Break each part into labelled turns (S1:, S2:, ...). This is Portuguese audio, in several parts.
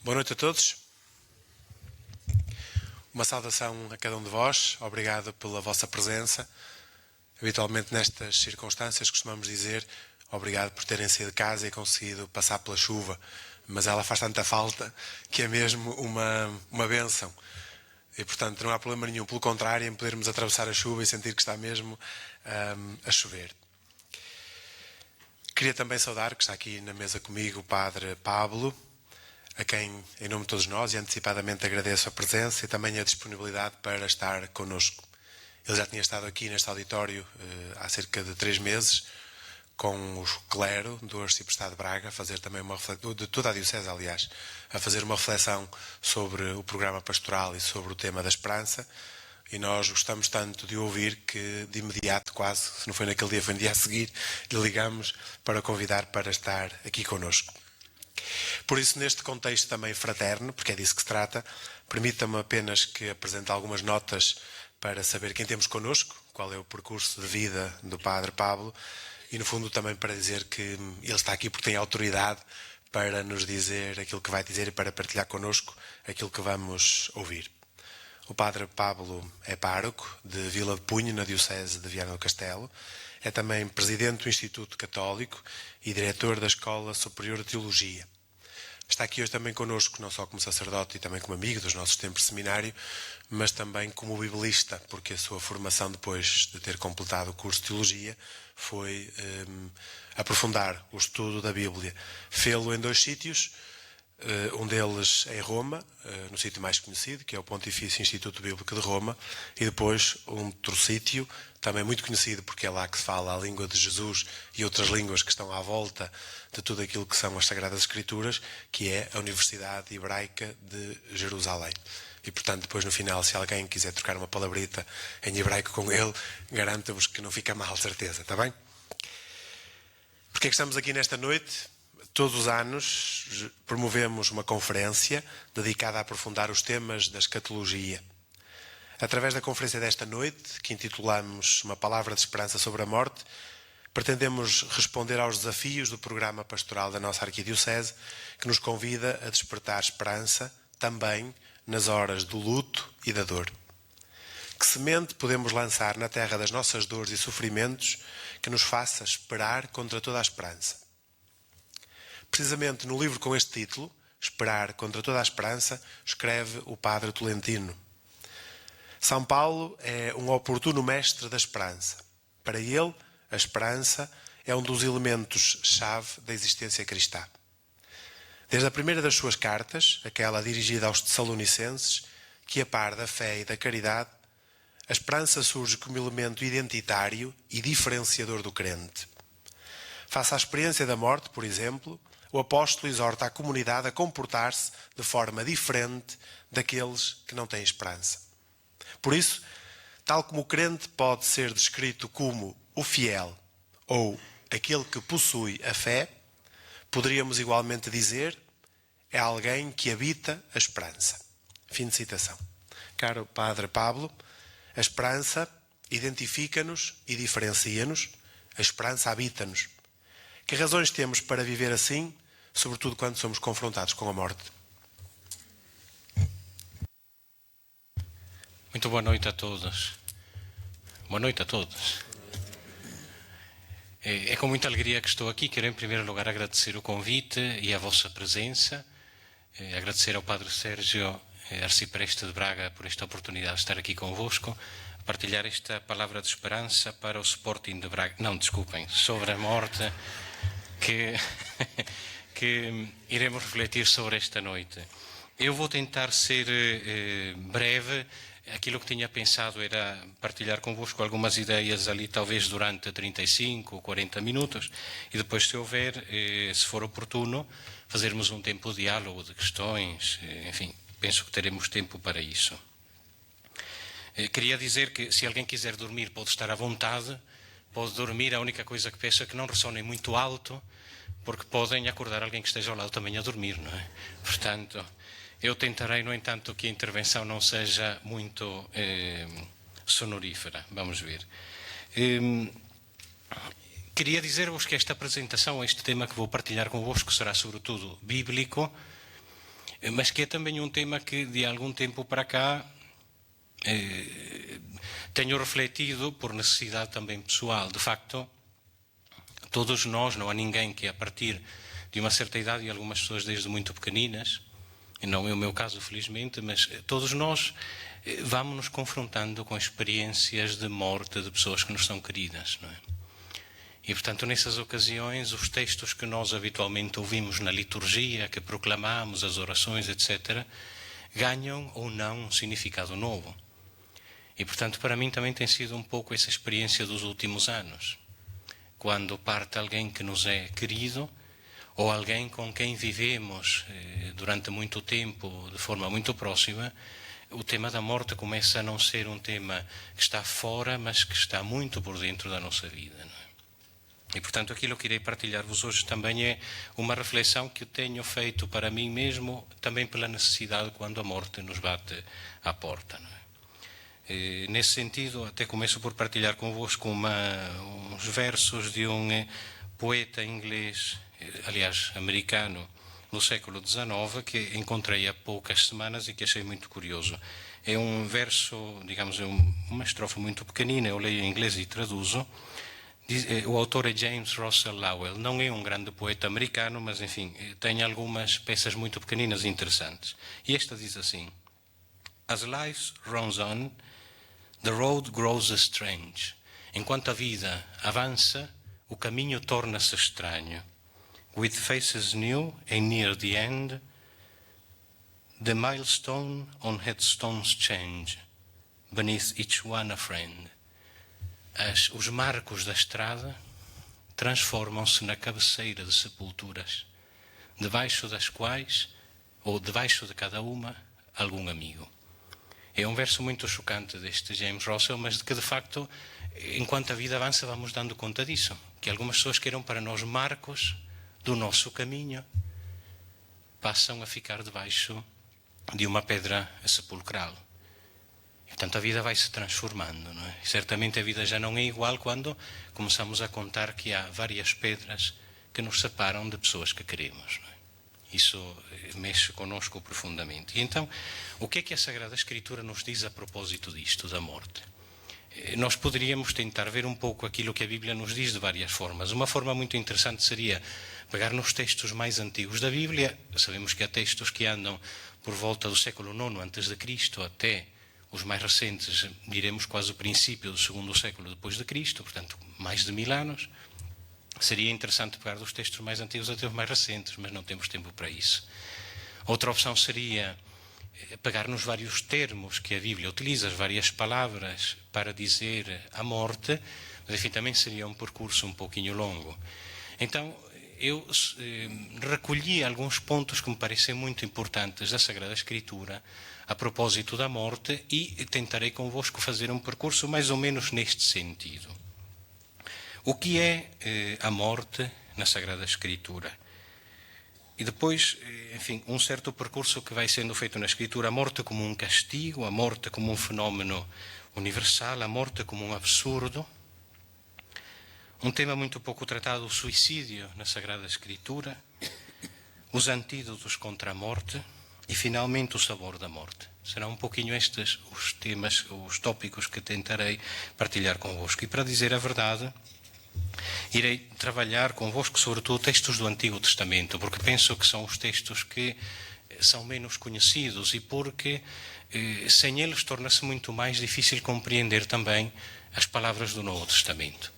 S1: Boa noite a todos. Uma saudação a cada um de vós. Obrigado pela vossa presença. Habitualmente nestas circunstâncias costumamos dizer obrigado por terem saído de casa e conseguido passar pela chuva, mas ela faz tanta falta que é mesmo uma bênção. E portanto não há problema nenhum, pelo contrário, em podermos atravessar a chuva e sentir que está mesmo a chover. Queria também saudar, que está aqui na mesa comigo, o Padre Pablo, a quem, em nome de todos nós, e antecipadamente agradeço a presença e também a disponibilidade para estar connosco. Ele já tinha estado aqui neste auditório há cerca de 3 meses, com o clero do Arciprestado de Braga, a fazer também uma reflexão, de toda a Diocese, aliás, a fazer uma reflexão sobre o programa pastoral e sobre o tema da esperança. E nós gostamos tanto de ouvir que, de imediato, quase, se não foi naquele dia, foi no dia a seguir, lhe ligamos para convidar para estar aqui connosco. Por isso, neste contexto também fraterno, porque é disso que se trata, permita-me apenas que apresente algumas notas para saber quem temos connosco, qual é o percurso de vida do Padre Pablo, e no fundo também para dizer que ele está aqui porque tem autoridade para nos dizer aquilo que vai dizer e para partilhar connosco aquilo que vamos ouvir. O Padre Pablo é pároco de Vila de Punho, na Diocese de Viana do Castelo. É também presidente do Instituto Católico e diretor da Escola Superior de Teologia. Está aqui hoje também connosco, não só como sacerdote e também como amigo dos nossos tempos de seminário, mas também como biblista, porque a sua formação, depois de ter completado o curso de Teologia, foi aprofundar o estudo da Bíblia. Fê-lo em 2 sítios, um deles em Roma, no sítio mais conhecido, que é o Pontifício Instituto Bíblico de Roma, e depois um outro sítio, também muito conhecido, porque é lá que se fala a língua de Jesus e outras línguas que estão à volta de tudo aquilo que são as Sagradas Escrituras, que é a Universidade Hebraica de Jerusalém. E, portanto, depois no final, se alguém quiser trocar uma palavrita em hebraico com ele, garanto-vos que não fica mal, certeza, está bem? Porque é que estamos aqui nesta noite? Todos os anos promovemos uma conferência dedicada a aprofundar os temas da escatologia. Através da conferência desta noite, que intitulamos Uma Palavra de Esperança sobre a Morte, pretendemos responder aos desafios do programa pastoral da nossa arquidiocese, que nos convida a despertar esperança também nas horas do luto e da dor. Que semente podemos lançar na terra das nossas dores e sofrimentos que nos faça esperar contra toda a esperança? Precisamente no livro com este título, Esperar contra toda a esperança, escreve o Padre Tolentino. São Paulo é um oportuno mestre da esperança. Para ele, a esperança é um dos elementos-chave da existência cristã. Desde a primeira das suas cartas, aquela dirigida aos Tessalonicenses, que a par da fé e da caridade, a esperança surge como elemento identitário e diferenciador do crente. Face à experiência da morte, por exemplo, o apóstolo exorta a comunidade a comportar-se de forma diferente daqueles que não têm esperança. Por isso, tal como o crente pode ser descrito como o fiel ou aquele que possui a fé, poderíamos igualmente dizer é alguém que habita a esperança. Fim de citação. Caro Padre Pablo, a esperança identifica-nos e diferencia-nos, a esperança habita-nos. Que razões temos para viver assim, sobretudo quando somos confrontados com a morte?
S2: Muito boa noite a todos. Boa noite a todos. É com muita alegria que estou aqui. Quero, em primeiro lugar, agradecer o convite e a vossa presença. Agradecer ao Padre Sérgio, arcipreste de Braga, por esta oportunidade de estar aqui convosco, partilhar esta palavra de esperança para o Sporting de Braga. Não, desculpem, sobre a morte que iremos refletir sobre esta noite. Eu vou tentar ser breve. Aquilo que tinha pensado era partilhar convosco algumas ideias ali, talvez durante 35 ou 40 minutos, e depois, se houver, se for oportuno, fazermos um tempo de diálogo, de questões, enfim, penso que teremos tempo para isso. Queria dizer que, se alguém quiser dormir, pode estar à vontade, pode dormir. A única coisa que peço é que não ressonem muito alto, porque podem acordar alguém que esteja ao lado também a dormir, não é? Portanto, eu tentarei, no entanto, que a intervenção não seja muito sonorífera. Vamos ver. Queria dizer-vos que esta apresentação, este tema que vou partilhar convosco, será sobretudo bíblico, mas que é também um tema que de algum tempo para cá tenho refletido por necessidade também pessoal. De facto, todos nós, não há ninguém que a partir de uma certa idade, e algumas pessoas desde muito pequeninas, não é o meu caso felizmente, mas todos nós vamos nos confrontando com experiências de morte de pessoas que nos são queridas, não é? E, portanto, nessas ocasiões, os textos que nós habitualmente ouvimos na liturgia, que proclamamos, as orações, etc., ganham ou não um significado novo. E, portanto, para mim também tem sido um pouco essa experiência dos últimos anos. Quando parte alguém que nos é querido, ou alguém com quem vivemos durante muito tempo, de forma muito próxima, o tema da morte começa a não ser um tema que está fora, mas que está muito por dentro da nossa vida, não é? E, portanto, aquilo que irei partilhar-vos hoje também é uma reflexão que eu tenho feito para mim mesmo, também pela necessidade quando a morte nos bate à porta, não é? Nesse sentido, até começo por partilhar convosco uns versos de um poeta inglês, aliás, americano, no século XIX, que encontrei há poucas semanas e que achei muito curioso. É um verso, digamos, uma estrofe muito pequenina, eu leio em inglês e traduzo. O autor é James Russell Lowell. Não é um grande poeta americano, mas, enfim, tem algumas peças muito pequeninas e interessantes. E esta diz assim: As life runs on, the road grows strange. Enquanto a vida avança, o caminho torna-se estranho. With faces new and near the end, the milestone on headstones change, beneath each one a friend. Os marcos da estrada transformam-se na cabeceira de sepulturas, debaixo das quais, ou debaixo de cada uma, algum amigo. É um verso muito chocante deste James Russell, mas de que, de facto, enquanto a vida avança, vamos dando conta disso. Que algumas pessoas que eram para nós marcos do nosso caminho passam a ficar debaixo de uma pedra sepulcral. E, portanto, a vida vai se transformando, não é? E certamente a vida já não é igual quando começamos a contar que há várias pedras que nos separam de pessoas que queremos, não é? Isso mexe connosco profundamente. E então, o que é que a Sagrada Escritura nos diz a propósito disto, da morte? Nós poderíamos tentar ver um pouco aquilo que a Bíblia nos diz de várias formas. Uma forma muito interessante seria pegar nos textos mais antigos da Bíblia. Sabemos que há textos que andam por volta do século IX a.C. até os mais recentes, diremos quase o princípio do segundo século depois de Cristo, portanto, mais de 1000 anos. Seria interessante pegar dos textos mais antigos até os mais recentes, mas não temos tempo para isso. Outra opção seria pegar nos vários termos que a Bíblia utiliza, as várias palavras para dizer a morte, mas, enfim, também seria um percurso um pouquinho longo. Então, eu recolhi alguns pontos que me parecem muito importantes da Sagrada Escritura a propósito da morte e tentarei convosco fazer um percurso mais ou menos neste sentido. O que é a morte na Sagrada Escritura? E depois, enfim, um certo percurso que vai sendo feito na Escritura, a morte como um castigo, a morte como um fenómeno universal, a morte como um absurdo. Um tema muito pouco tratado, o suicídio na Sagrada Escritura, os antídotos contra a morte e, finalmente, o sabor da morte. Serão um pouquinho estes os temas, os tópicos que tentarei partilhar convosco. E, para dizer a verdade, irei trabalhar convosco sobretudo textos do Antigo Testamento, porque penso que são os textos que são menos conhecidos e porque sem eles torna-se muito mais difícil compreender também as palavras do Novo Testamento.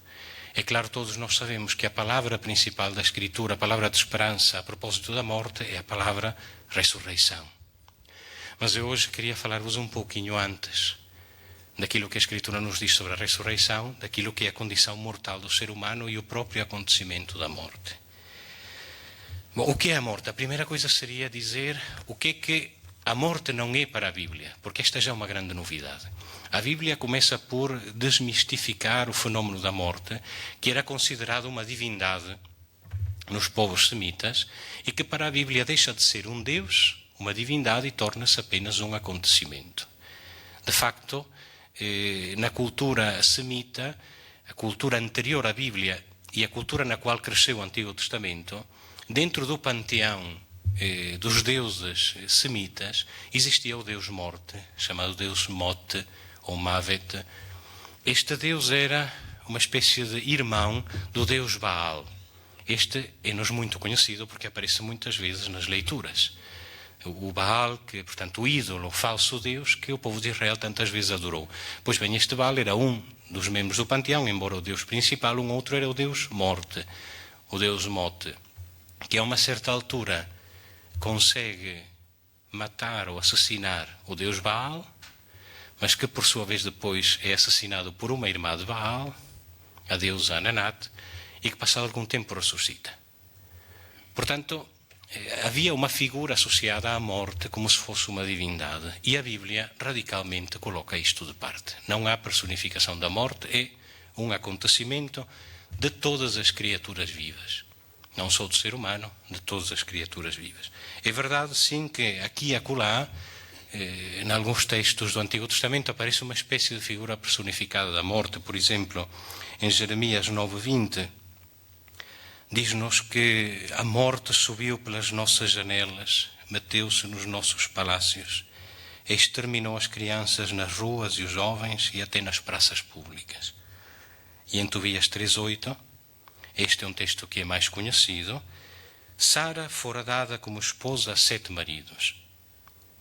S2: É claro, todos nós sabemos que a palavra principal da Escritura, a palavra de esperança a propósito da morte, é a palavra ressurreição. Mas eu hoje queria falar-vos um pouquinho antes daquilo que a Escritura nos diz sobre a ressurreição, daquilo que é a condição mortal do ser humano e o próprio acontecimento da morte. Bom, o que é a morte? A primeira coisa seria dizer o que a morte não é para a Bíblia, porque esta já é uma grande novidade. A Bíblia começa por desmistificar o fenómeno da morte, que era considerado uma divindade nos povos semitas e que para a Bíblia deixa de ser um Deus, uma divindade, e torna-se apenas um acontecimento. De facto, na cultura semita, a cultura anterior à Bíblia e a cultura na qual cresceu o Antigo Testamento, dentro do panteão dos deuses semitas, existia o deus morte, chamado deus Mot, ou Mavet. Este deus era uma espécie de irmão do deus Baal. Este é-nos muito conhecido porque aparece muitas vezes nas leituras. O Baal, que, portanto, o ídolo, o falso deus, que o povo de Israel tantas vezes adorou. Pois bem, este Baal era um dos membros do panteão, embora o deus principal, um outro era o deus Morte, o deus Mote, que a uma certa altura consegue matar ou assassinar o deus Baal, mas que por sua vez depois é assassinado por uma irmã de Baal, a deusa Ananat, e que passado algum tempo ressuscita. Portanto, havia uma figura associada à morte como se fosse uma divindade, e a Bíblia radicalmente coloca isto de parte. Não há personificação da morte, é um acontecimento de todas as criaturas vivas. Não só do ser humano, de todas as criaturas vivas. É verdade, sim, que aqui e acolá, em alguns textos do Antigo Testamento, aparece uma espécie de figura personificada da morte. Por exemplo, em Jeremias 9:20, diz-nos que a morte subiu pelas nossas janelas, meteu-se nos nossos palácios, exterminou as crianças nas ruas e os jovens e até nas praças públicas. E em Tobias 3:8, este é um texto que é mais conhecido, Sara fora dada como esposa a 7 maridos,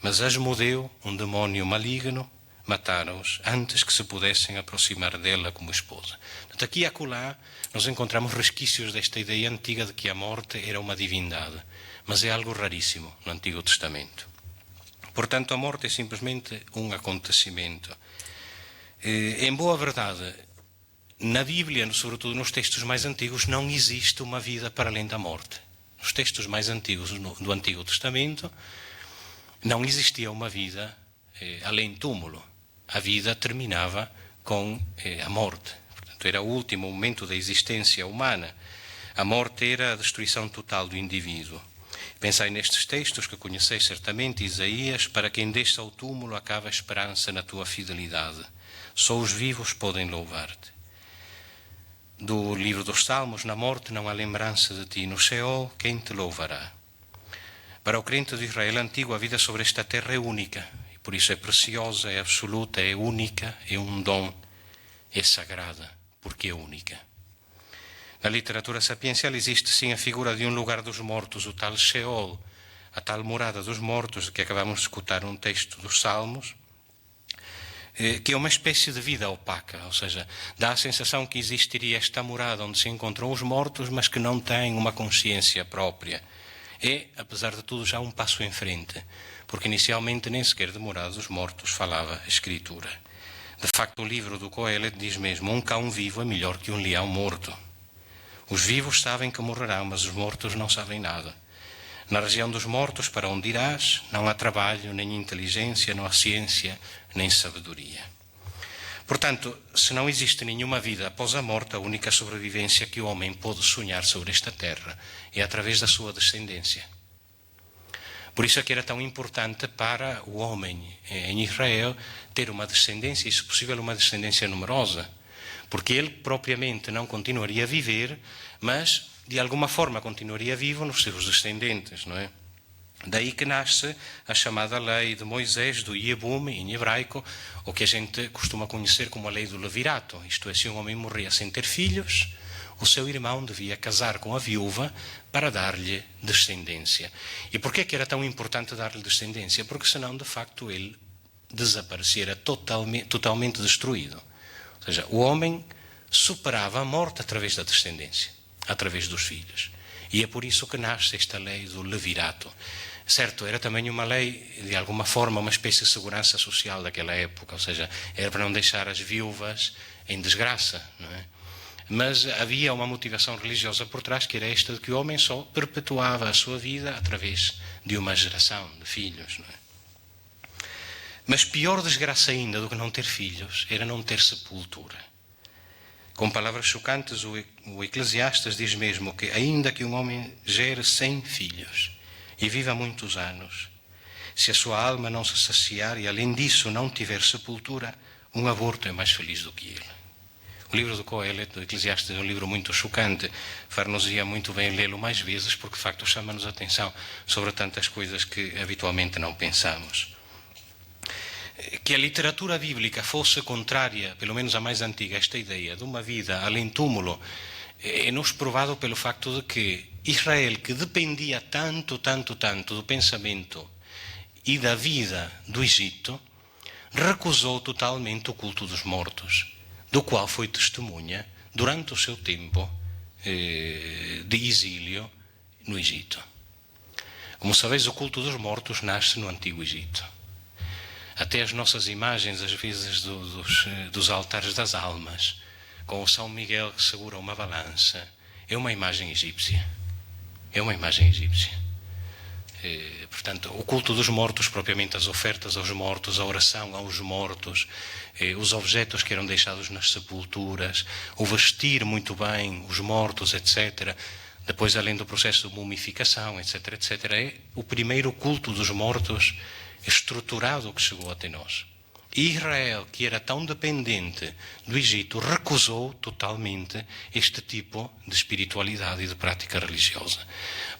S2: mas Asmodeu, um demónio maligno, mataram-os antes que se pudessem aproximar dela como esposa. Portanto, aqui e acolá nós encontramos resquícios desta ideia antiga de que a morte era uma divindade, mas é algo raríssimo no Antigo Testamento. Portanto, a morte é simplesmente um acontecimento. Em boa verdade, na Bíblia, sobretudo nos textos mais antigos, não existe uma vida para além da morte. Nos textos mais antigos do Antigo Testamento, não existia uma vida além do túmulo. A vida terminava com a morte. Portanto, era o último momento da existência humana. A morte era a destruição total do indivíduo. Pensai nestes textos que conheceis certamente, Isaías, para quem desce ao túmulo acaba a esperança na tua fidelidade. Só os vivos podem louvar-te. Do livro dos Salmos, na morte não há lembrança de ti, no Sheol quem te louvará? Para o crente de Israel antigo, a vida sobre esta terra é única, e por isso é preciosa, é absoluta, é única, é um dom, é sagrada, porque é única. Na literatura sapiencial existe sim a figura de um lugar dos mortos, o tal Sheol, a tal morada dos mortos, de que acabamos de escutar um texto dos Salmos, que é uma espécie de vida opaca, ou seja, dá a sensação que existiria esta morada onde se encontram os mortos, mas que não têm uma consciência própria. É, apesar de tudo, já um passo em frente, porque inicialmente nem sequer de morada dos mortos falava a Escritura. De facto, o livro do Coelet diz mesmo, um cão vivo é melhor que um leão morto. Os vivos sabem que morrerão, mas os mortos não sabem nada. Na região dos mortos, para onde irás, não há trabalho, nem inteligência, não há ciência, nem sabedoria. Portanto, se não existe nenhuma vida após a morte, a única sobrevivência que o homem pode sonhar sobre esta terra é através da sua descendência. Por isso é que era tão importante para o homem em Israel ter uma descendência, e se possível uma descendência numerosa, porque ele propriamente não continuaria a viver, mas de alguma forma continuaria vivo nos seus descendentes, não é? Daí que nasce a chamada lei de Moisés, do Yebum, em hebraico, o que a gente costuma conhecer como a lei do levirato. Isto é, se um homem morria sem ter filhos, o seu irmão devia casar com a viúva para dar-lhe descendência. E por que era tão importante dar-lhe descendência? Porque senão, de facto, ele desaparecia, era totalmente destruído. Ou seja, o homem superava a morte através da descendência, através dos filhos. E é por isso que nasce esta lei do levirato. Certo, era também uma lei, de alguma forma, uma espécie de segurança social daquela época, ou seja, era para não deixar as viúvas em desgraça, não é? Mas havia uma motivação religiosa por trás, que era esta de que o homem só perpetuava a sua vida através de uma geração de filhos, não é? Mas pior desgraça ainda do que não ter filhos era não ter sepultura. Com palavras chocantes, o Eclesiastes diz mesmo que ainda que um homem gere 100 filhos e viva muitos anos, se a sua alma não se saciar e além disso não tiver sepultura, um aborto é mais feliz do que ele. O livro do Coelet, do Eclesiastes, é um livro muito chocante. Far-nos-ia muito bem lê-lo mais vezes, porque de facto chama-nos a atenção sobre tantas coisas que habitualmente não pensamos. Que a literatura bíblica fosse contrária, pelo menos a mais antiga, a esta ideia de uma vida além túmulo, é-nos provado pelo facto de que Israel, que dependia tanto do pensamento e da vida do Egito, recusou totalmente o culto dos mortos, do qual foi testemunha durante o seu tempo de exílio no Egito. Como sabeis, o culto dos mortos nasce no Antigo Egito. Até as nossas imagens, às vezes, dos altares das almas, com o São Miguel que segura uma balança, é uma imagem egípcia. É uma imagem egípcia. Portanto, o culto dos mortos, propriamente as ofertas aos mortos, a oração aos mortos, os objetos que eram deixados nas sepulturas, o vestir muito bem os mortos, etc. Depois, além do processo de mumificação, etc., é o primeiro culto dos mortos estruturado que chegou até nós. E Israel, que era tão dependente do Egito, recusou totalmente este tipo de espiritualidade e de prática religiosa.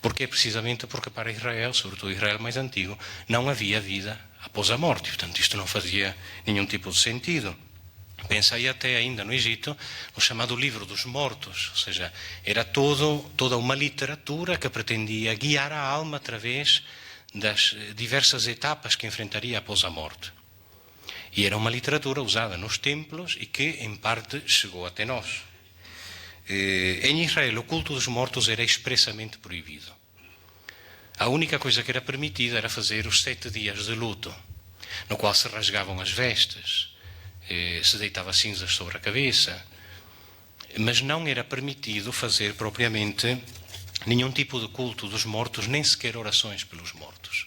S2: Porque precisamente porque para Israel, sobretudo Israel mais antigo, não havia vida após a morte. Portanto, isto não fazia nenhum tipo de sentido. Pensai até ainda no Egito, no chamado livro dos mortos, ou seja, era toda uma literatura que pretendia guiar a alma através das diversas etapas que enfrentaria após a morte. E era uma literatura usada nos templos e que, em parte, chegou até nós. Em Israel, o culto dos mortos era expressamente proibido. A única coisa que era permitida era fazer os 7 dias de luto, no qual se rasgavam as vestes, se deitava cinzas sobre a cabeça, mas não era permitido fazer propriamente nenhum tipo de culto dos mortos, nem sequer orações pelos mortos.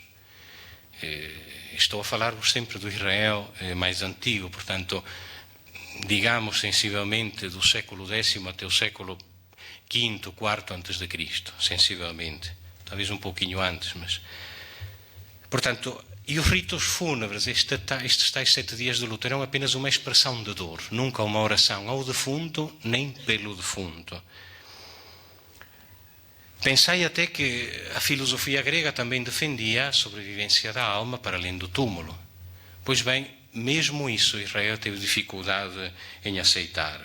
S2: Estou a falar-vos sempre do Israel mais antigo, portanto, digamos sensivelmente do século X até o século V, IV antes de Cristo, sensivelmente, talvez um pouquinho antes, mas... Portanto, e os ritos fúnebres, estes tais 7 dias de luto, eram apenas uma expressão de dor, nunca uma oração ao defunto, nem pelo defunto. Pensai até que a filosofia grega também defendia a sobrevivência da alma para além do túmulo. Pois bem, mesmo isso Israel teve dificuldade em aceitar.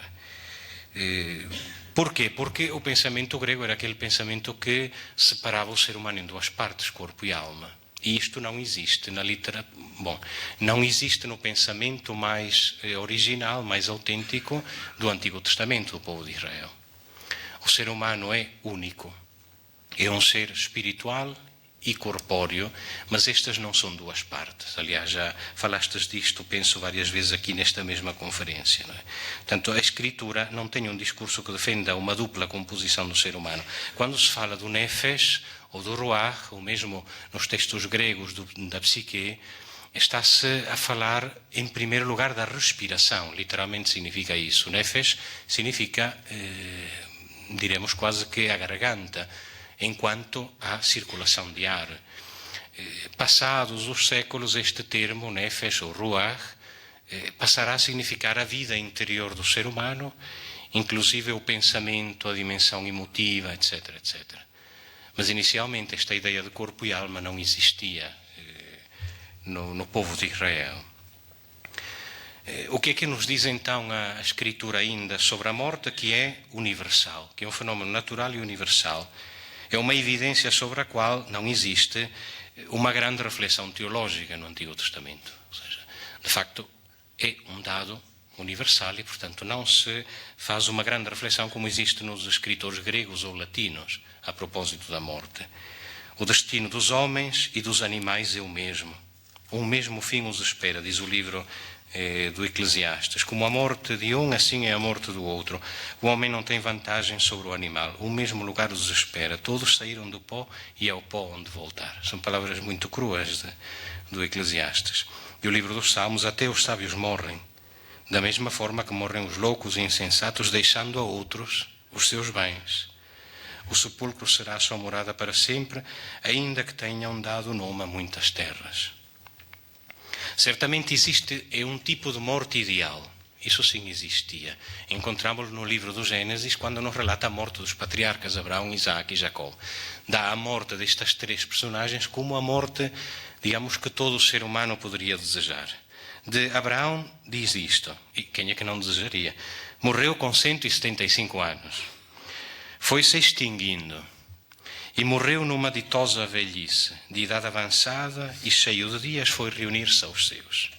S2: Porquê? Porque o pensamento grego era aquele pensamento que separava o ser humano em 2 partes, corpo e alma. E isto não existe na literatura. Bom, não existe no pensamento mais original, mais autêntico do Antigo Testamento do povo de Israel. O ser humano é único. É um ser espiritual e corpóreo, mas estas não são 2 partes. Aliás, já falastes disto, penso, várias vezes aqui nesta mesma conferência. Não é? Portanto, a Escritura não tem um discurso que defenda uma dupla composição do ser humano. Quando se fala do nefesh ou do ruach, ou mesmo nos textos gregos da psique, está-se a falar, em primeiro lugar, da respiração. Literalmente significa isso. Nefesh significa, diremos quase que a garganta, enquanto há circulação de ar. Passados os séculos, este termo, nefesh ou ruach, passará a significar a vida interior do ser humano, inclusive o pensamento, a dimensão emotiva, etc., etc. Mas inicialmente esta ideia de corpo e alma não existia no povo de Israel. O que é que nos diz então a Escritura ainda sobre a morte, que é universal, que é um fenómeno natural e universal? É uma evidência sobre a qual não existe uma grande reflexão teológica no Antigo Testamento. Ou seja, de facto, é um dado universal e, portanto, não se faz uma grande reflexão como existe nos escritores gregos ou latinos a propósito da morte. O destino dos homens e dos animais é o mesmo. Um mesmo fim os espera, diz o livro do Eclesiastes. Como a morte de um, assim é a morte do outro. O homem não tem vantagem sobre o animal. O mesmo lugar os espera. Todos saíram do pó e é ao pó onde voltar. São palavras muito cruas do Eclesiastes. E o livro dos Salmos, até os sábios morrem. Da mesma forma que morrem os loucos e insensatos, deixando a outros os seus bens. O sepulcro será a sua morada para sempre, ainda que tenham dado nome a muitas terras. Certamente existe um tipo de morte ideal. Isso sim existia. Encontramos no livro do Gênesis, quando nos relata a morte dos patriarcas Abraão, Isaac e Jacó. Dá a morte destas três personagens como a morte, digamos, que todo ser humano poderia desejar. De Abraão diz isto, e quem é que não desejaria? Morreu com 175 anos. Foi-se extinguindo e morreu numa ditosa velhice, de idade avançada e cheio de dias, foi reunir-se aos seus.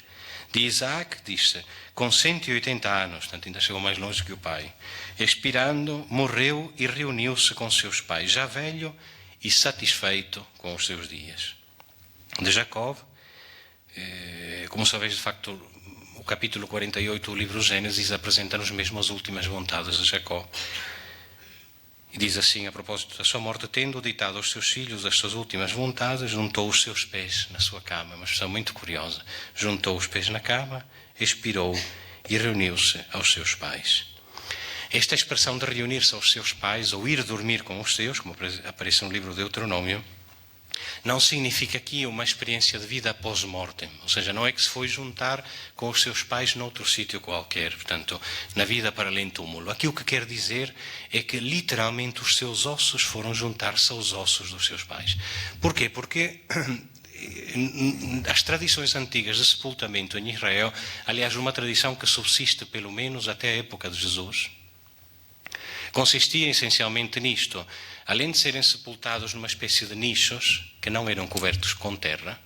S2: De Isaac, diz-se, com 180 anos, portanto ainda chegou mais longe que o pai, expirando, morreu e reuniu-se com seus pais, já velho e satisfeito com os seus dias. De Jacó, como sabéis, de facto, o capítulo 48 do livro Gênesis apresenta-nos mesmo as últimas vontades de Jacó. E diz assim, a propósito da sua morte: tendo ditado aos seus filhos as suas últimas vontades, juntou os seus pés na sua cama. Uma expressão muito curiosa. Juntou os pés na cama, expirou e reuniu-se aos seus pais. Esta expressão de reunir-se aos seus pais, ou ir dormir com os seus, como aparece no livro de Deuteronômio, não significa aqui uma experiência de vida após morte. Ou seja, não é que se foi juntar com os seus pais noutro sítio qualquer, portanto, na vida para além do túmulo. Aqui o que quer dizer é que literalmente os seus ossos foram juntar-se aos ossos dos seus pais. Porquê? Porque as tradições antigas de sepultamento em Israel, aliás, uma tradição que subsiste pelo menos até a época de Jesus, consistia essencialmente nisto. Além de serem sepultados numa espécie de nichos que não eram cobertos com terra,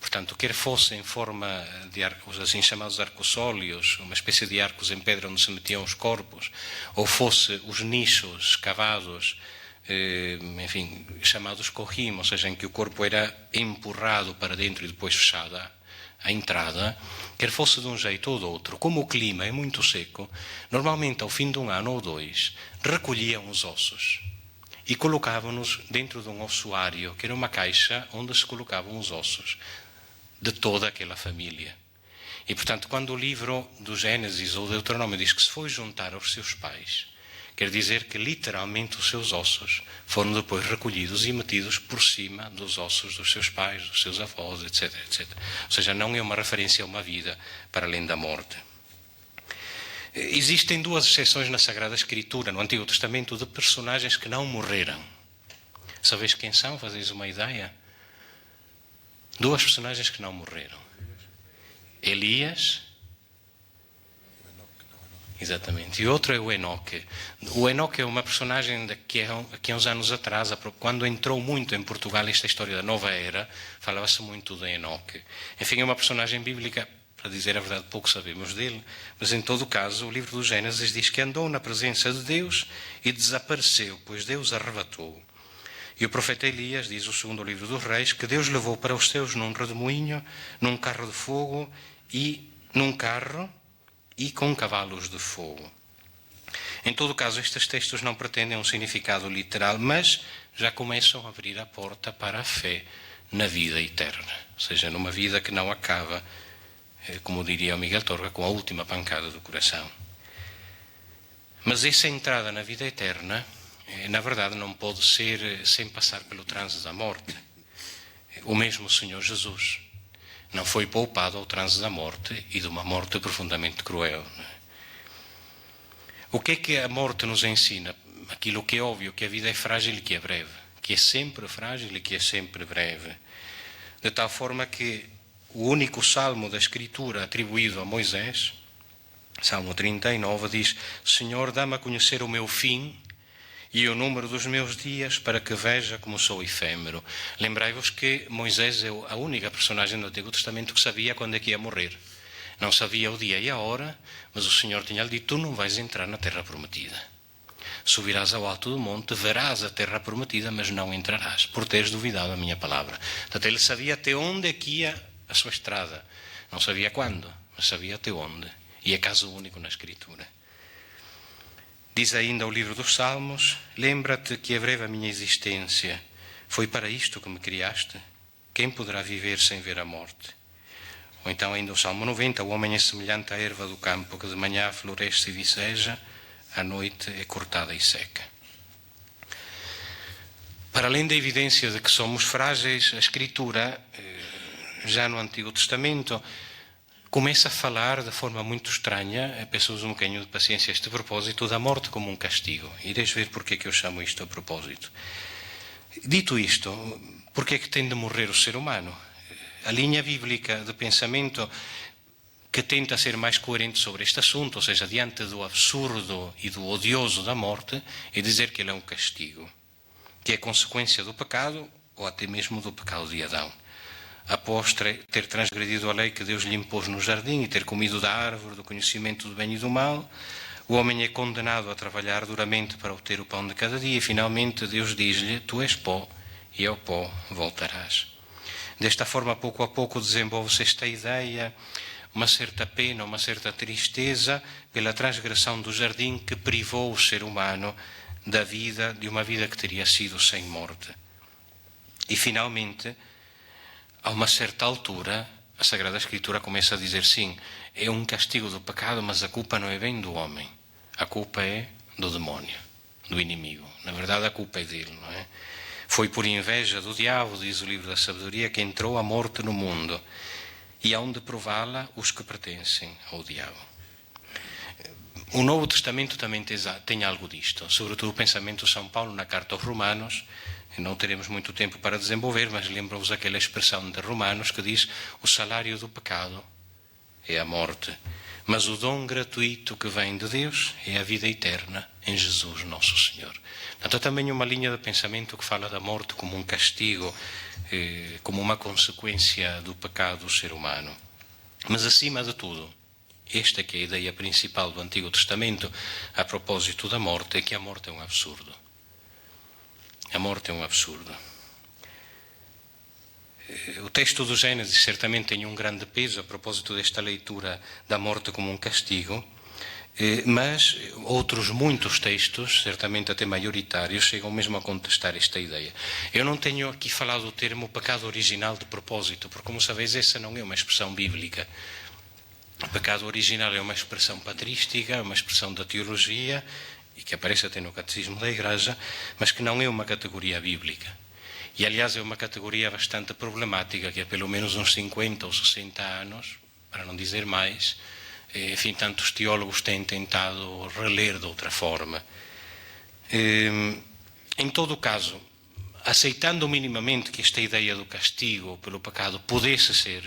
S2: portanto, quer fossem em forma de arcos, assim chamados arcosólios, uma espécie de arcos em pedra onde se metiam os corpos, ou fosse os nichos cavados, enfim, chamados corrim, ou seja, em que o corpo era empurrado para dentro e depois fechada a entrada, quer fosse de um jeito ou de outro, como o clima é muito seco, normalmente ao fim de um ano ou dois, recolhiam os ossos e colocavam-nos dentro de um ossuário, que era uma caixa onde se colocavam os ossos de toda aquela família. E, portanto, quando o livro do Gênesis ou do Deuteronômio diz que se foi juntar aos seus pais, quer dizer que literalmente os seus ossos foram depois recolhidos e metidos por cima dos ossos dos seus pais, dos seus avós, etc, etc. Ou seja, não é uma referência a uma vida para além da morte. Existem duas exceções na Sagrada Escritura, no Antigo Testamento, de personagens que não morreram. Sabeis quem são? Fazeis uma ideia? Duas personagens que não morreram. Elias, exatamente, e outro é o Enoque. O Enoque é uma personagem que há uns anos atrás, quando entrou muito em Portugal esta história da nova era, falava-se muito de Enoque. Enfim, é uma personagem bíblica. Para dizer a verdade, pouco sabemos dele, mas em todo o caso, o livro do Gênesis diz que andou na presença de Deus e desapareceu, pois Deus arrebatou. E o profeta Elias diz, o segundo livro dos Reis, que Deus levou para os seus num redemoinho, num carro de fogo e num carro e com cavalos de fogo. Em todo o caso, estes textos não pretendem um significado literal, mas já começam a abrir a porta para a fé na vida eterna, ou seja, numa vida que não acaba, como diria o Miguel Torga, com a última pancada do coração. Mas essa entrada na vida eterna, na verdade, não pode ser sem passar pelo transe da morte. O mesmo Senhor Jesus não foi poupado ao transe da morte e de uma morte profundamente cruel. O que a morte nos ensina? Aquilo que é óbvio, que a vida é frágil e que é breve, que é sempre frágil e que é sempre breve. De tal forma que o único salmo da Escritura atribuído a Moisés, Salmo 39, diz: Senhor, dá-me a conhecer o meu fim e o número dos meus dias, para que veja como sou efêmero. Lembrai-vos que Moisés é a única personagem do Antigo Testamento que sabia quando é que ia morrer. Não sabia o dia e a hora, mas o Senhor tinha-lhe dito: tu não vais entrar na terra prometida. Subirás ao alto do monte, verás a terra prometida, mas não entrarás, por teres duvidado da minha palavra. Portanto, ele sabia até onde é que ia a sua estrada. Não sabia quando, mas sabia até onde. E é caso único na Escritura. Diz ainda o livro dos Salmos: lembra-te que é breve a minha existência. Foi para isto que me criaste? Quem poderá viver sem ver a morte? Ou então ainda o Salmo 90: o homem é semelhante à erva do campo, que de manhã floresce e viceja, à noite é cortada e seca. Para além da evidência de que somos frágeis, a Escritura, já no Antigo Testamento, começa a falar de forma muito estranha, peço-vos um bocadinho de paciência a este propósito, da morte como um castigo. Ireis ver porque é que eu chamo isto a propósito. Dito isto, porque é que tem de morrer o ser humano? A linha bíblica de pensamento que tenta ser mais coerente sobre este assunto, ou seja, diante do absurdo e do odioso da morte, é dizer que ele é um castigo, que é consequência do pecado ou até mesmo do pecado de Adão. Após ter transgredido a lei que Deus lhe impôs no jardim e ter comido da árvore do conhecimento do bem e do mal, o homem é condenado a trabalhar duramente para obter o pão de cada dia e finalmente Deus diz-lhe: tu és pó e ao pó voltarás. Desta forma, pouco a pouco, desenvolve-se esta ideia, uma certa pena, uma certa tristeza pela transgressão do jardim que privou o ser humano da vida, de uma vida que teria sido sem morte. E finalmente, a uma certa altura, a Sagrada Escritura começa a dizer: sim, é um castigo do pecado, mas a culpa não é bem do homem. A culpa é do demónio, do inimigo. Na verdade, a culpa é dele, não é? Foi por inveja do diabo, diz o livro da sabedoria, que entrou a morte no mundo, e hão de prová-la os que pertencem ao diabo. O Novo Testamento também tem algo disto, sobretudo o pensamento de São Paulo na carta aos Romanos. Não teremos muito tempo para desenvolver, mas lembro-vos aquela expressão de Romanos que diz: o salário do pecado é a morte, mas o dom gratuito que vem de Deus é a vida eterna em Jesus nosso Senhor. Portanto, há também uma linha de pensamento que fala da morte como um castigo, como uma consequência do pecado do ser humano. Mas, acima de tudo, esta que é a ideia principal do Antigo Testamento a propósito da morte, é que a morte é um absurdo. A morte é um absurdo. O texto do Gênesis certamente tem um grande peso a propósito desta leitura da morte como um castigo, mas outros muitos textos, certamente até maioritários, chegam mesmo a contestar esta ideia. Eu não tenho aqui falado do termo pecado original de propósito, porque, como sabeis, essa não é uma expressão bíblica. O pecado original é uma expressão patrística, uma expressão da teologia, e que aparece até no Catecismo da Igreja, mas que não é uma categoria bíblica. E, aliás, é uma categoria bastante problemática, que há pelo menos uns 50 ou 60 anos, para não dizer mais, enfim, tantos teólogos têm tentado reler de outra forma. Em todo o caso, aceitando minimamente que esta ideia do castigo pelo pecado pudesse ser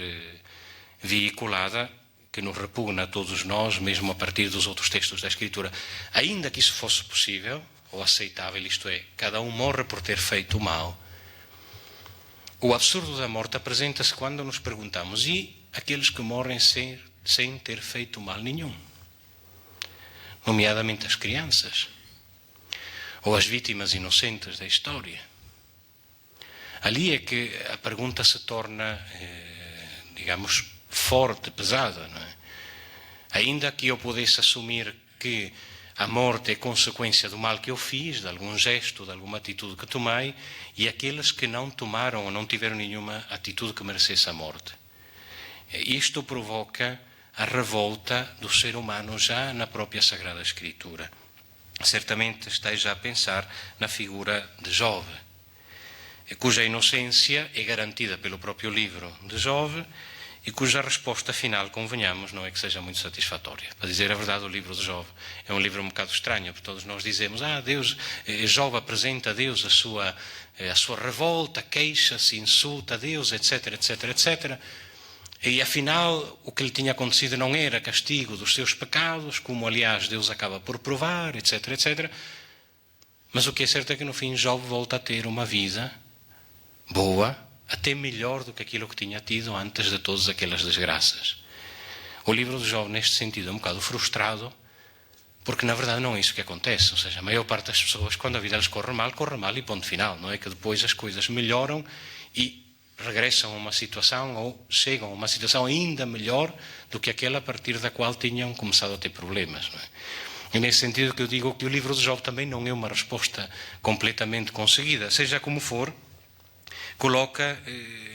S2: veiculada, que nos repugna a todos nós, mesmo a partir dos outros textos da Escritura, ainda que isso fosse possível, ou aceitável, isto é, cada um morre por ter feito o mal, o absurdo da morte apresenta-se quando nos perguntamos: e aqueles que morrem sem ter feito mal nenhum? Nomeadamente as crianças, ou as vítimas inocentes da história. Ali é que a pergunta se torna, digamos, forte, pesada, não é? Ainda que eu pudesse assumir que a morte é consequência do mal que eu fiz, de algum gesto, de alguma atitude que tomei, e aqueles que não tomaram ou não tiveram nenhuma atitude que merecesse a morte. Isto provoca a revolta do ser humano já na própria Sagrada Escritura. Certamente esteja a pensar na figura de Job, cuja inocência é garantida pelo próprio livro de Job, e cuja resposta final, convenhamos, não é que seja muito satisfatória. Para dizer a verdade, o livro de Job é um livro um bocado estranho, porque todos nós dizemos: Deus, Job apresenta a Deus a sua revolta, queixa-se, insulta a Deus, etc, etc, etc. E afinal, o que lhe tinha acontecido não era castigo dos seus pecados, como aliás Deus acaba por provar, etc, etc. Mas o que é certo é que no fim Job volta a ter uma vida boa, até melhor do que aquilo que tinha tido antes de todas aquelas desgraças. O livro de Job, neste sentido, é um bocado frustrado, porque na verdade não é isso que acontece. Ou seja, a maior parte das pessoas, quando a vida lhes corre mal e ponto final. Não é que depois as coisas melhoram e regressam a uma situação ou chegam a uma situação ainda melhor do que aquela a partir da qual tinham começado a ter problemas. Não é? E nesse sentido que eu digo que o livro de Job também não é uma resposta completamente conseguida. Seja como for, coloca,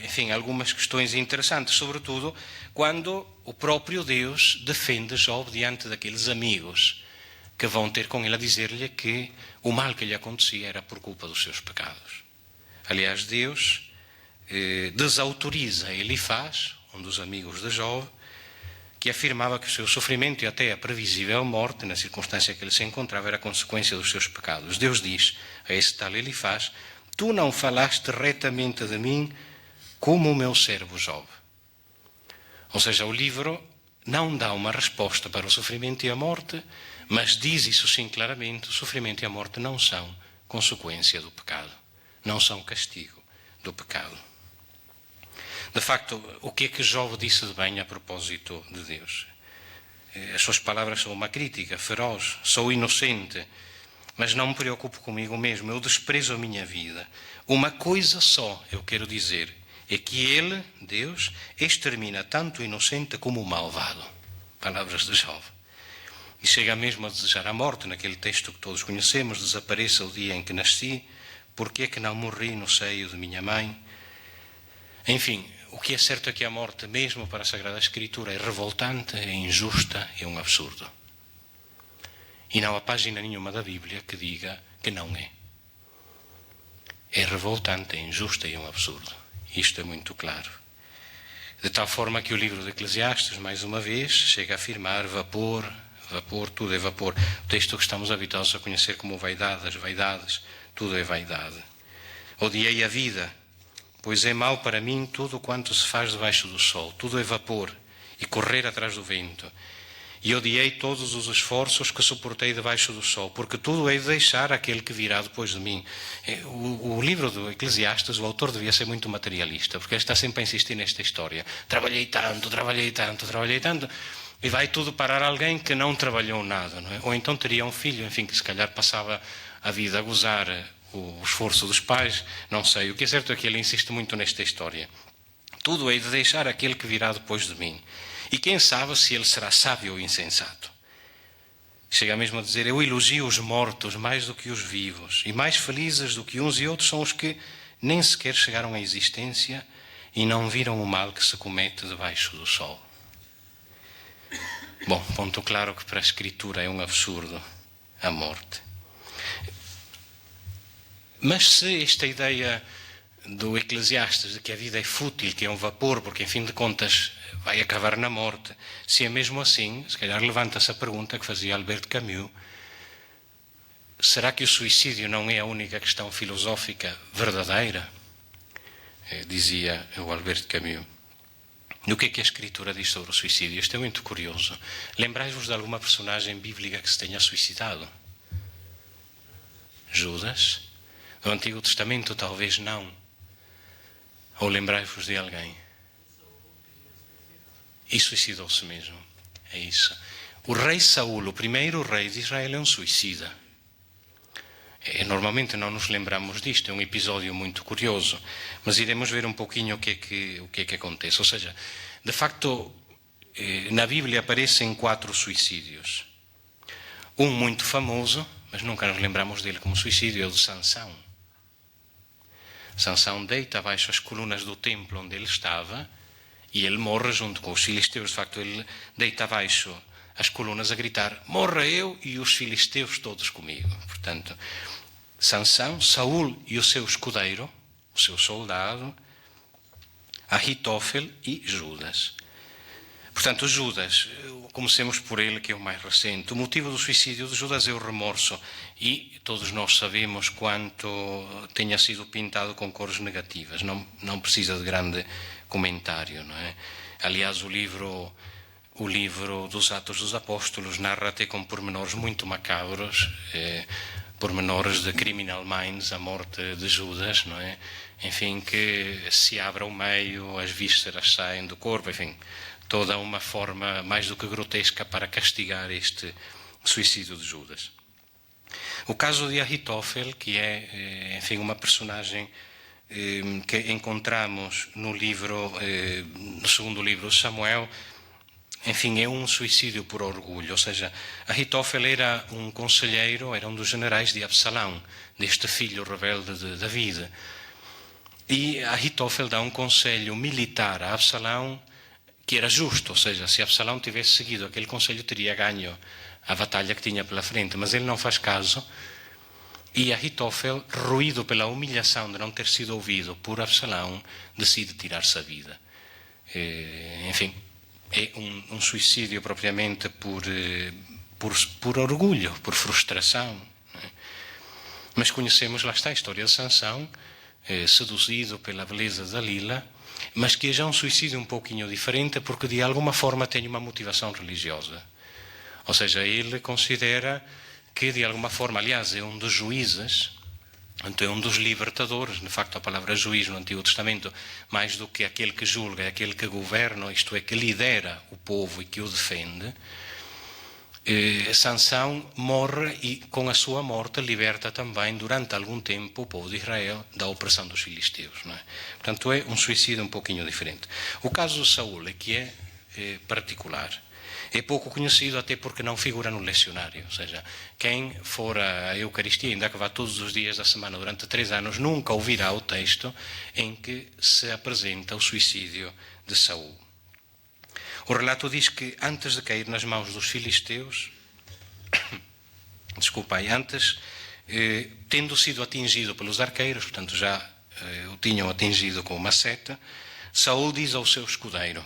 S2: enfim, algumas questões interessantes, sobretudo quando o próprio Deus defende Job diante daqueles amigos que vão ter com ele a dizer-lhe que o mal que lhe acontecia era por culpa dos seus pecados. Aliás, Deus desautoriza Elifaz, um dos amigos de Job, que afirmava que o seu sofrimento e até a previsível morte, na circunstância que ele se encontrava, era consequência dos seus pecados. Deus diz a esse tal Elifaz: tu não falaste retamente de mim como o meu servo Job. Ou seja, o livro não dá uma resposta para o sofrimento e a morte, mas diz isso sim claramente: o sofrimento e a morte não são consequência do pecado, não são castigo do pecado. De facto, o que é que Job disse de bem a propósito de Deus? As suas palavras são uma crítica feroz: sou inocente, mas não me preocupo comigo mesmo, eu desprezo a minha vida. Uma coisa só eu quero dizer, é que ele, Deus, extermina tanto o inocente como o malvado. Palavras de Job. E chega mesmo a desejar a morte, naquele texto que todos conhecemos: desapareça o dia em que nasci, porque é que não morri no seio de minha mãe? Enfim, o que é certo é que a morte, mesmo para a Sagrada Escritura, é revoltante, é injusta, é um absurdo. E não há página nenhuma da Bíblia que diga que não é. É revoltante, é injusta e é um absurdo. Isto é muito claro. De tal forma que o livro de Eclesiastes, mais uma vez, chega a afirmar: vapor, vapor, tudo é vapor. O texto que estamos habituados a conhecer como vaidade, as vaidades, tudo é vaidade. Odiei a vida, pois é mau para mim tudo quanto se faz debaixo do sol. Tudo é vapor e correr atrás do vento. E odiei todos os esforços que suportei debaixo do sol, porque tudo hei de deixar aquele que virá depois de mim. O livro do Eclesiastes, o autor devia ser muito materialista, porque ele está sempre a insistir nesta história. Trabalhei tanto, trabalhei tanto, trabalhei tanto, e vai tudo parar a alguém que não trabalhou nada, não é? Ou então teria um filho, enfim, que se calhar passava a vida a gozar o esforço dos pais, não sei. O que é certo é que ele insiste muito nesta história. Tudo hei de deixar aquele que virá depois de mim. E quem sabe se ele será sábio ou insensato. Chega mesmo a dizer: eu elogio os mortos mais do que os vivos, e mais felizes do que uns e outros são os que nem sequer chegaram à existência e não viram o mal que se comete debaixo do sol. Bom, ponto claro que para a Escritura é um absurdo a morte. Mas se esta ideia do Eclesiastes de que a vida é fútil, que é um vapor, porque em fim de contas vai acabar na morte, se é mesmo assim, se calhar levanta-se a pergunta que fazia Albert Camus: será que o suicídio não é a única questão filosófica verdadeira? Dizia o Albert Camus. E o que é que a Escritura diz sobre o suicídio? Isto é muito curioso. Lembrais-vos de alguma personagem bíblica que se tenha suicidado? Judas? Do Antigo Testamento talvez não. Ou lembrai-vos de alguém? E suicidou-se mesmo. É isso. O rei Saul, o primeiro rei de Israel, é um suicida. Normalmente não nos lembramos disto, é um episódio muito curioso, mas iremos ver um pouquinho o que é que acontece. Ou seja, de facto, na Bíblia aparecem 4 suicídios. Um muito famoso, mas nunca nos lembramos dele como suicídio, é o de Sansão. Sansão deita abaixo as colunas do templo onde ele estava e ele morre junto com os filisteus. De facto, ele deita abaixo as colunas a gritar: morra eu e os filisteus todos comigo. Portanto, Sansão, Saul e o seu escudeiro, o seu soldado, Ahitofel e Judas. Portanto, Judas, comecemos por ele, que é o mais recente. O motivo do suicídio de Judas é o remorso, e todos nós sabemos quanto tenha sido pintado com cores negativas. Não precisa de grande comentário, não é? Aliás, o livro dos Atos dos Apóstolos narra até com pormenores muito macabros, pormenores de Criminal Minds, a morte de Judas, não é? Enfim, que se abre ao meio, as vísceras saem do corpo, enfim, toda uma forma mais do que grotesca para castigar este suicídio de Judas. O caso de Ahitofel, que é, enfim, uma personagem que encontramos no segundo livro de Samuel, enfim, é um suicídio por orgulho. Ou seja, Ahitofel era um conselheiro, era um dos generais de Absalão, deste filho rebelde de David. E Ahitofel dá um conselho militar a Absalão que era justo, ou seja, se Absalão tivesse seguido aquele conselho, teria ganho a batalha que tinha pela frente, mas ele não faz caso, e Ahitofel, ruído pela humilhação de não ter sido ouvido por Absalão, decide tirar-se a vida. Enfim, é um suicídio propriamente por orgulho, por frustração. Não é? Mas conhecemos, lá está, a história de Sansão, seduzido pela beleza de Dalila, mas que é já um suicídio um pouquinho diferente, porque de alguma forma tem uma motivação religiosa. Ou seja, ele considera que de alguma forma, aliás, é um dos juízes, então é um dos libertadores. De facto, a palavra juiz no Antigo Testamento, mais do que aquele que julga, é aquele que governa, isto é, que lidera o povo e que o defende. Sansão morre e com a sua morte liberta também durante algum tempo o povo de Israel da opressão dos filisteus, não é? Portanto é um suicídio um pouquinho diferente. O caso de Saul é que é particular, é pouco conhecido até porque não figura no lecionário, ou seja, quem for à Eucaristia, ainda que vá todos os dias da semana durante 3 anos, nunca ouvirá o texto em que se apresenta o suicídio de Saul. O relato diz que antes de cair nas mãos dos filisteus, tendo sido atingido pelos arqueiros, portanto já o tinham atingido com uma seta, Saul diz ao seu escudeiro: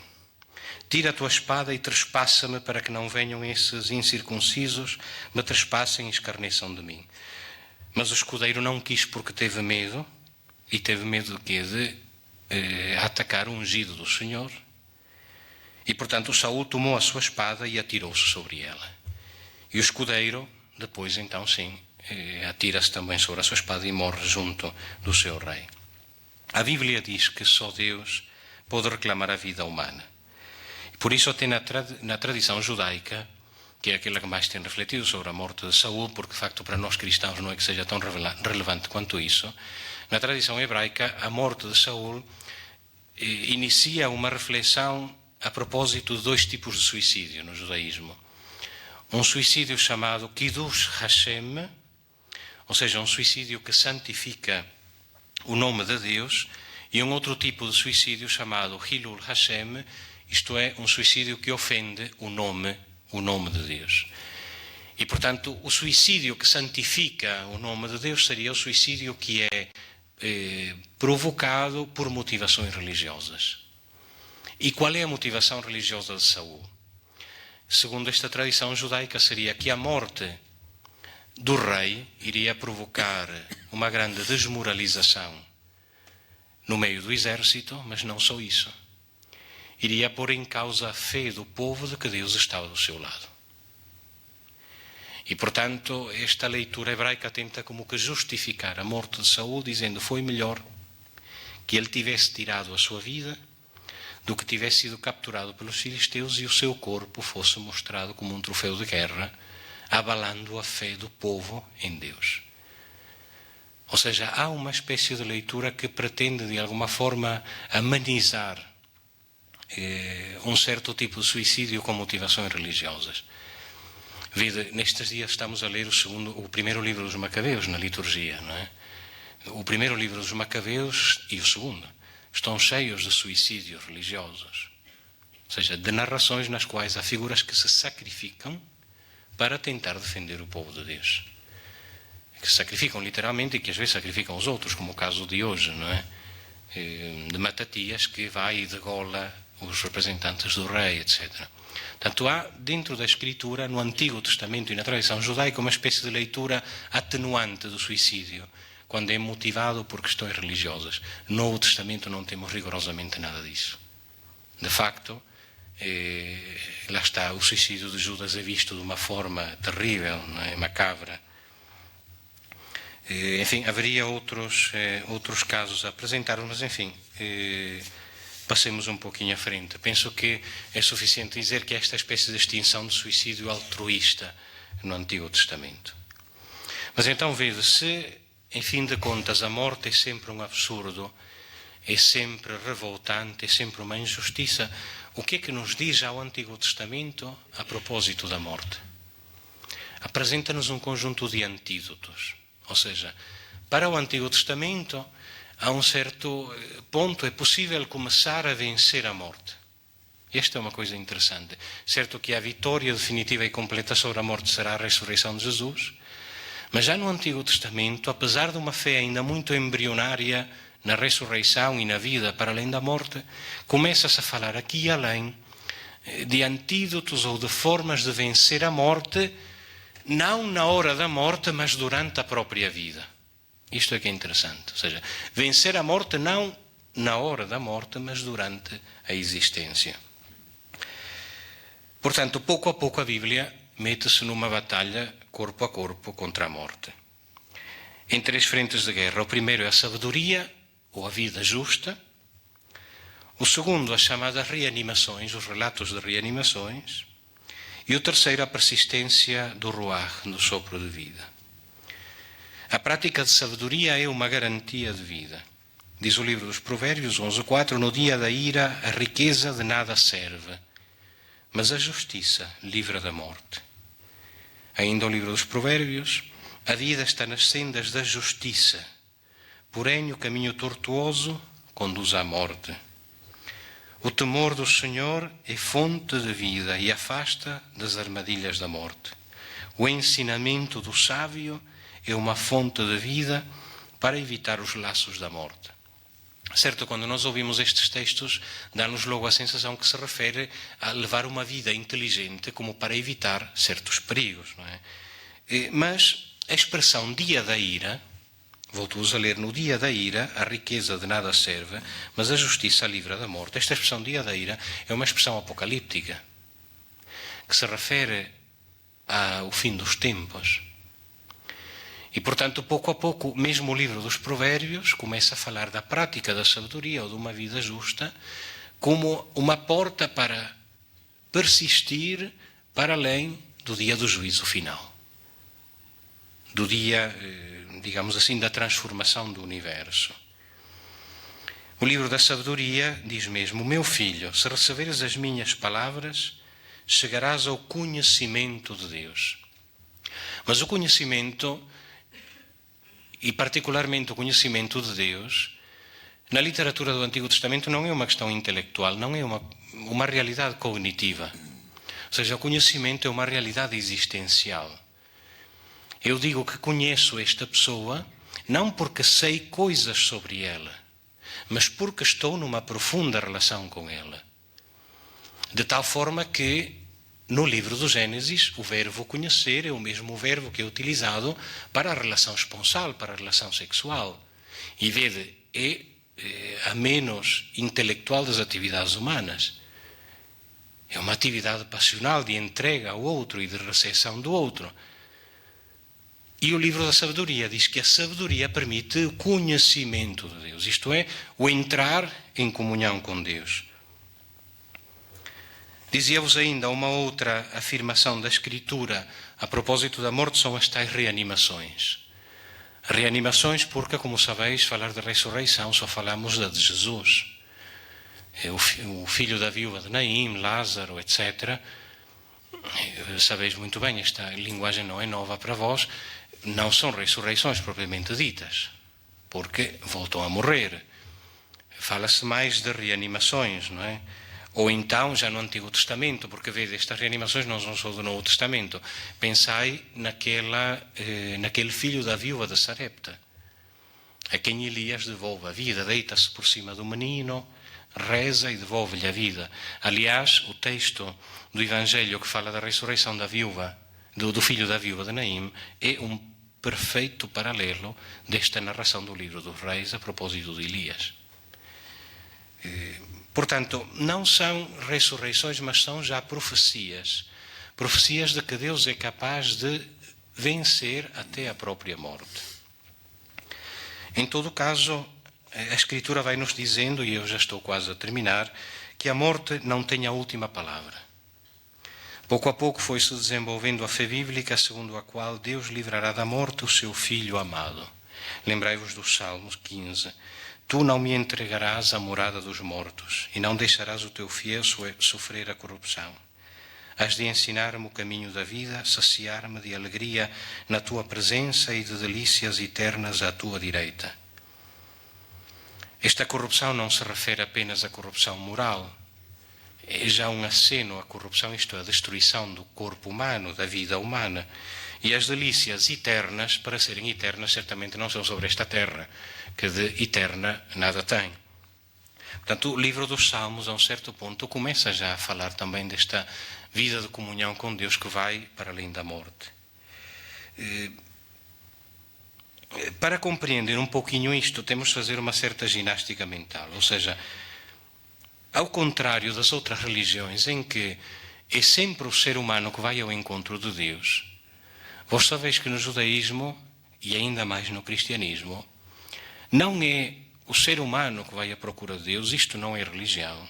S2: tira a tua espada e trespassa-me, para que não venham esses incircuncisos, me trespassem e escarneçam de mim. Mas o escudeiro não quis, porque teve medo, e teve medo de quê? De atacar o ungido do Senhor. E, portanto, Saul tomou a sua espada e atirou-se sobre ela. E o escudeiro, depois, então, sim, atira-se também sobre a sua espada e morre junto do seu rei. A Bíblia diz que só Deus pode reclamar a vida humana. Por isso, até na tradição judaica, que é aquela que mais tem refletido sobre a morte de Saul, porque, de facto, para nós cristãos não é que seja tão relevante quanto isso, na tradição hebraica, a morte de Saul inicia uma reflexão a propósito de 2 tipos de suicídio no judaísmo. Um suicídio chamado Kiddush Hashem, ou seja, um suicídio que santifica o nome de Deus, e um outro tipo de suicídio chamado Hilul Hashem, isto é, um suicídio que ofende o nome de Deus. E, portanto, o suicídio que santifica o nome de Deus seria o suicídio que é provocado por motivações religiosas. E qual é a motivação religiosa de Saul? Segundo esta tradição judaica, seria que a morte do rei iria provocar uma grande desmoralização no meio do exército, mas não só isso. Iria pôr em causa a fé do povo de que Deus estava do seu lado. E, portanto, esta leitura hebraica tenta como que justificar a morte de Saul, dizendo que foi melhor que ele tivesse tirado a sua vida do que tivesse sido capturado pelos filisteus e o seu corpo fosse mostrado como um troféu de guerra, abalando a fé do povo em Deus. Ou seja, há uma espécie de leitura que pretende, de alguma forma, amenizar um certo tipo de suicídio com motivações religiosas. Vede, nestes dias estamos a ler o primeiro livro dos Macabeus na liturgia, não é? O primeiro livro dos Macabeus e o segundo estão cheios de suicídios religiosos, ou seja, de narrações nas quais há figuras que se sacrificam para tentar defender o povo de Deus. Que se sacrificam literalmente e que às vezes sacrificam os outros, como o caso de hoje, não é? De Matatias, que vai e degola os representantes do rei, etc. Portanto, há dentro da Escritura, no Antigo Testamento e na tradição judaica, uma espécie de leitura atenuante do suicídio, quando é motivado por questões religiosas. No Novo Testamento não temos rigorosamente nada disso. De facto, lá está, o suicídio de Judas é visto de uma forma terrível, não é? Macabra. Enfim, haveria outros casos a apresentar, mas enfim, passemos um pouquinho à frente. Penso que é suficiente dizer que esta espécie de extinção de suicídio altruísta no Antigo Testamento. Mas então, veja, se em fim de contas a morte é sempre um absurdo, é sempre revoltante, é sempre uma injustiça, o que é que nos diz já o Antigo Testamento a propósito da morte? Apresenta-nos um conjunto de antídotos. Ou seja, para o Antigo Testamento, a um certo ponto é possível começar a vencer a morte. Esta é uma coisa interessante. Certo que a vitória definitiva e completa sobre a morte será a ressurreição de Jesus, mas já no Antigo Testamento, apesar de uma fé ainda muito embrionária na ressurreição e na vida para além da morte, começa-se a falar aqui e além de antídotos ou de formas de vencer a morte, não na hora da morte, mas durante a própria vida. Isto é que é interessante. Ou seja, vencer a morte não na hora da morte, mas durante a existência. Portanto, pouco a pouco a Bíblia mete-se numa batalha corpo a corpo contra a morte. Em 3 frentes de guerra. O primeiro é a sabedoria, ou a vida justa. O segundo, as chamadas reanimações, os relatos de reanimações. E o terceiro, a persistência do ruach, do sopro de vida. A prática de sabedoria é uma garantia de vida. Diz o livro dos Provérbios 11:4, no dia da ira a riqueza de nada serve, mas a justiça livra da morte. Ainda o livro dos Provérbios, a vida está nas sendas da justiça, porém o caminho tortuoso conduz à morte. O temor do Senhor é fonte de vida e afasta das armadilhas da morte. O ensinamento do sábio é uma fonte de vida para evitar os laços da morte. Certo, quando nós ouvimos estes textos, dá-nos logo a sensação que se refere a levar uma vida inteligente como para evitar certos perigos, não é? Mas a expressão dia da ira, volto-vos a ler, no dia da ira a riqueza de nada serve, mas a justiça livra da morte. Esta expressão dia da ira é uma expressão apocalíptica, que se refere ao fim dos tempos. E, portanto, pouco a pouco, mesmo o livro dos Provérbios começa a falar da prática da sabedoria ou de uma vida justa como uma porta para persistir para além do dia do juízo final. Do dia, digamos assim, da transformação do universo. O livro da sabedoria diz mesmo: meu filho, se receberes as minhas palavras, chegarás ao conhecimento de Deus. Mas o conhecimento, e particularmente o conhecimento de Deus, na literatura do Antigo Testamento não é uma questão intelectual, não é uma realidade cognitiva. Ou seja, o conhecimento é uma realidade existencial. Eu digo que conheço esta pessoa não porque sei coisas sobre ela, mas porque estou numa profunda relação com ela. De tal forma que no livro do Gênesis, o verbo conhecer é o mesmo verbo que é utilizado para a relação esponsal, para a relação sexual. E vede, é a menos intelectual das atividades humanas. É uma atividade passional de entrega ao outro e de recepção do outro. E o livro da sabedoria diz que a sabedoria permite o conhecimento de Deus, isto é, o entrar em comunhão com Deus. Dizia-vos ainda uma outra afirmação da Escritura a propósito da morte, são as tais reanimações. Reanimações porque, como sabeis, falar de ressurreição só falamos da de Jesus. O filho da viúva de Naim, Lázaro, etc. Sabeis muito bem, esta linguagem não é nova para vós, não são ressurreições propriamente ditas, porque voltam a morrer. Fala-se mais de reanimações, não é? Ou então, já no Antigo Testamento, porque vede, estas reanimações não são só do Novo Testamento. Pensai naquele filho da viúva de Sarepta, a quem Elias devolve a vida, deita-se por cima do menino, reza e devolve-lhe a vida. Aliás, o texto do Evangelho que fala da ressurreição da viúva, do filho da viúva de Naim, é um perfeito paralelo desta narração do livro dos Reis a propósito de Elias. Portanto, não são ressurreições, mas são já profecias. Profecias de que Deus é capaz de vencer até a própria morte. Em todo caso, a Escritura vai nos dizendo, e eu já estou quase a terminar, que a morte não tem a última palavra. Pouco a pouco foi-se desenvolvendo a fé bíblica, segundo a qual Deus livrará da morte o seu Filho amado. Lembrai-vos dos Salmos 15. Tu não me entregarás à morada dos mortos, e não deixarás o teu fiel sofrer a corrupção. Hás de ensinar-me o caminho da vida, saciar-me de alegria na tua presença e de delícias eternas à tua direita. Esta corrupção não se refere apenas à corrupção moral. É já um aceno à corrupção, isto é, a destruição do corpo humano, da vida humana. E as delícias eternas, para serem eternas, certamente não são sobre esta terra, que de eterna nada tem. Portanto, o livro dos Salmos, a um certo ponto, começa já a falar também desta vida de comunhão com Deus que vai para além da morte. Para compreender um pouquinho isto, temos de fazer uma certa ginástica mental. Ou seja, ao contrário das outras religiões, em que é sempre o ser humano que vai ao encontro de Deus, vós sabeis que no judaísmo, e ainda mais no cristianismo, não é o ser humano que vai à procura de Deus, isto não é religião.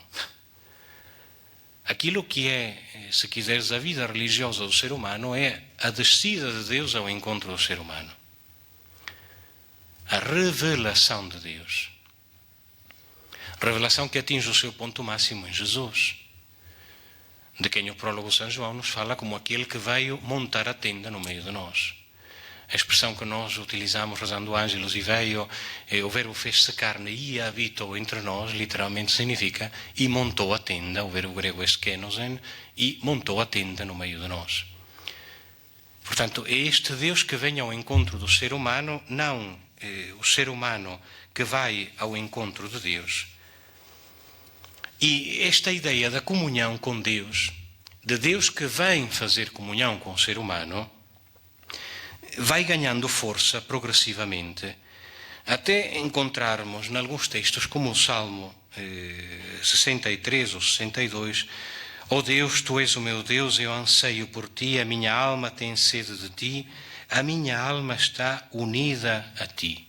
S2: Aquilo que é, se quiseres, a vida religiosa do ser humano é a descida de Deus ao encontro do ser humano. A revelação de Deus. Revelação que atinge o seu ponto máximo em Jesus, de quem o prólogo de São João nos fala como aquele que veio montar a tenda no meio de nós. A expressão que nós utilizamos rezando ângelos e veio, o verbo fez-se carne e habitou entre nós, literalmente significa e montou a tenda, o verbo grego é skenosen, e montou a tenda no meio de nós. Portanto, é este Deus que vem ao encontro do ser humano, não o ser humano que vai ao encontro de Deus. E esta ideia da comunhão com Deus, de Deus que vem fazer comunhão com o ser humano, vai ganhando força progressivamente, até encontrarmos em alguns textos, como o Salmo 63 ou 62, ó Deus, Tu és o meu Deus, eu anseio por Ti, a minha alma tem sede de Ti, a minha alma está unida a Ti.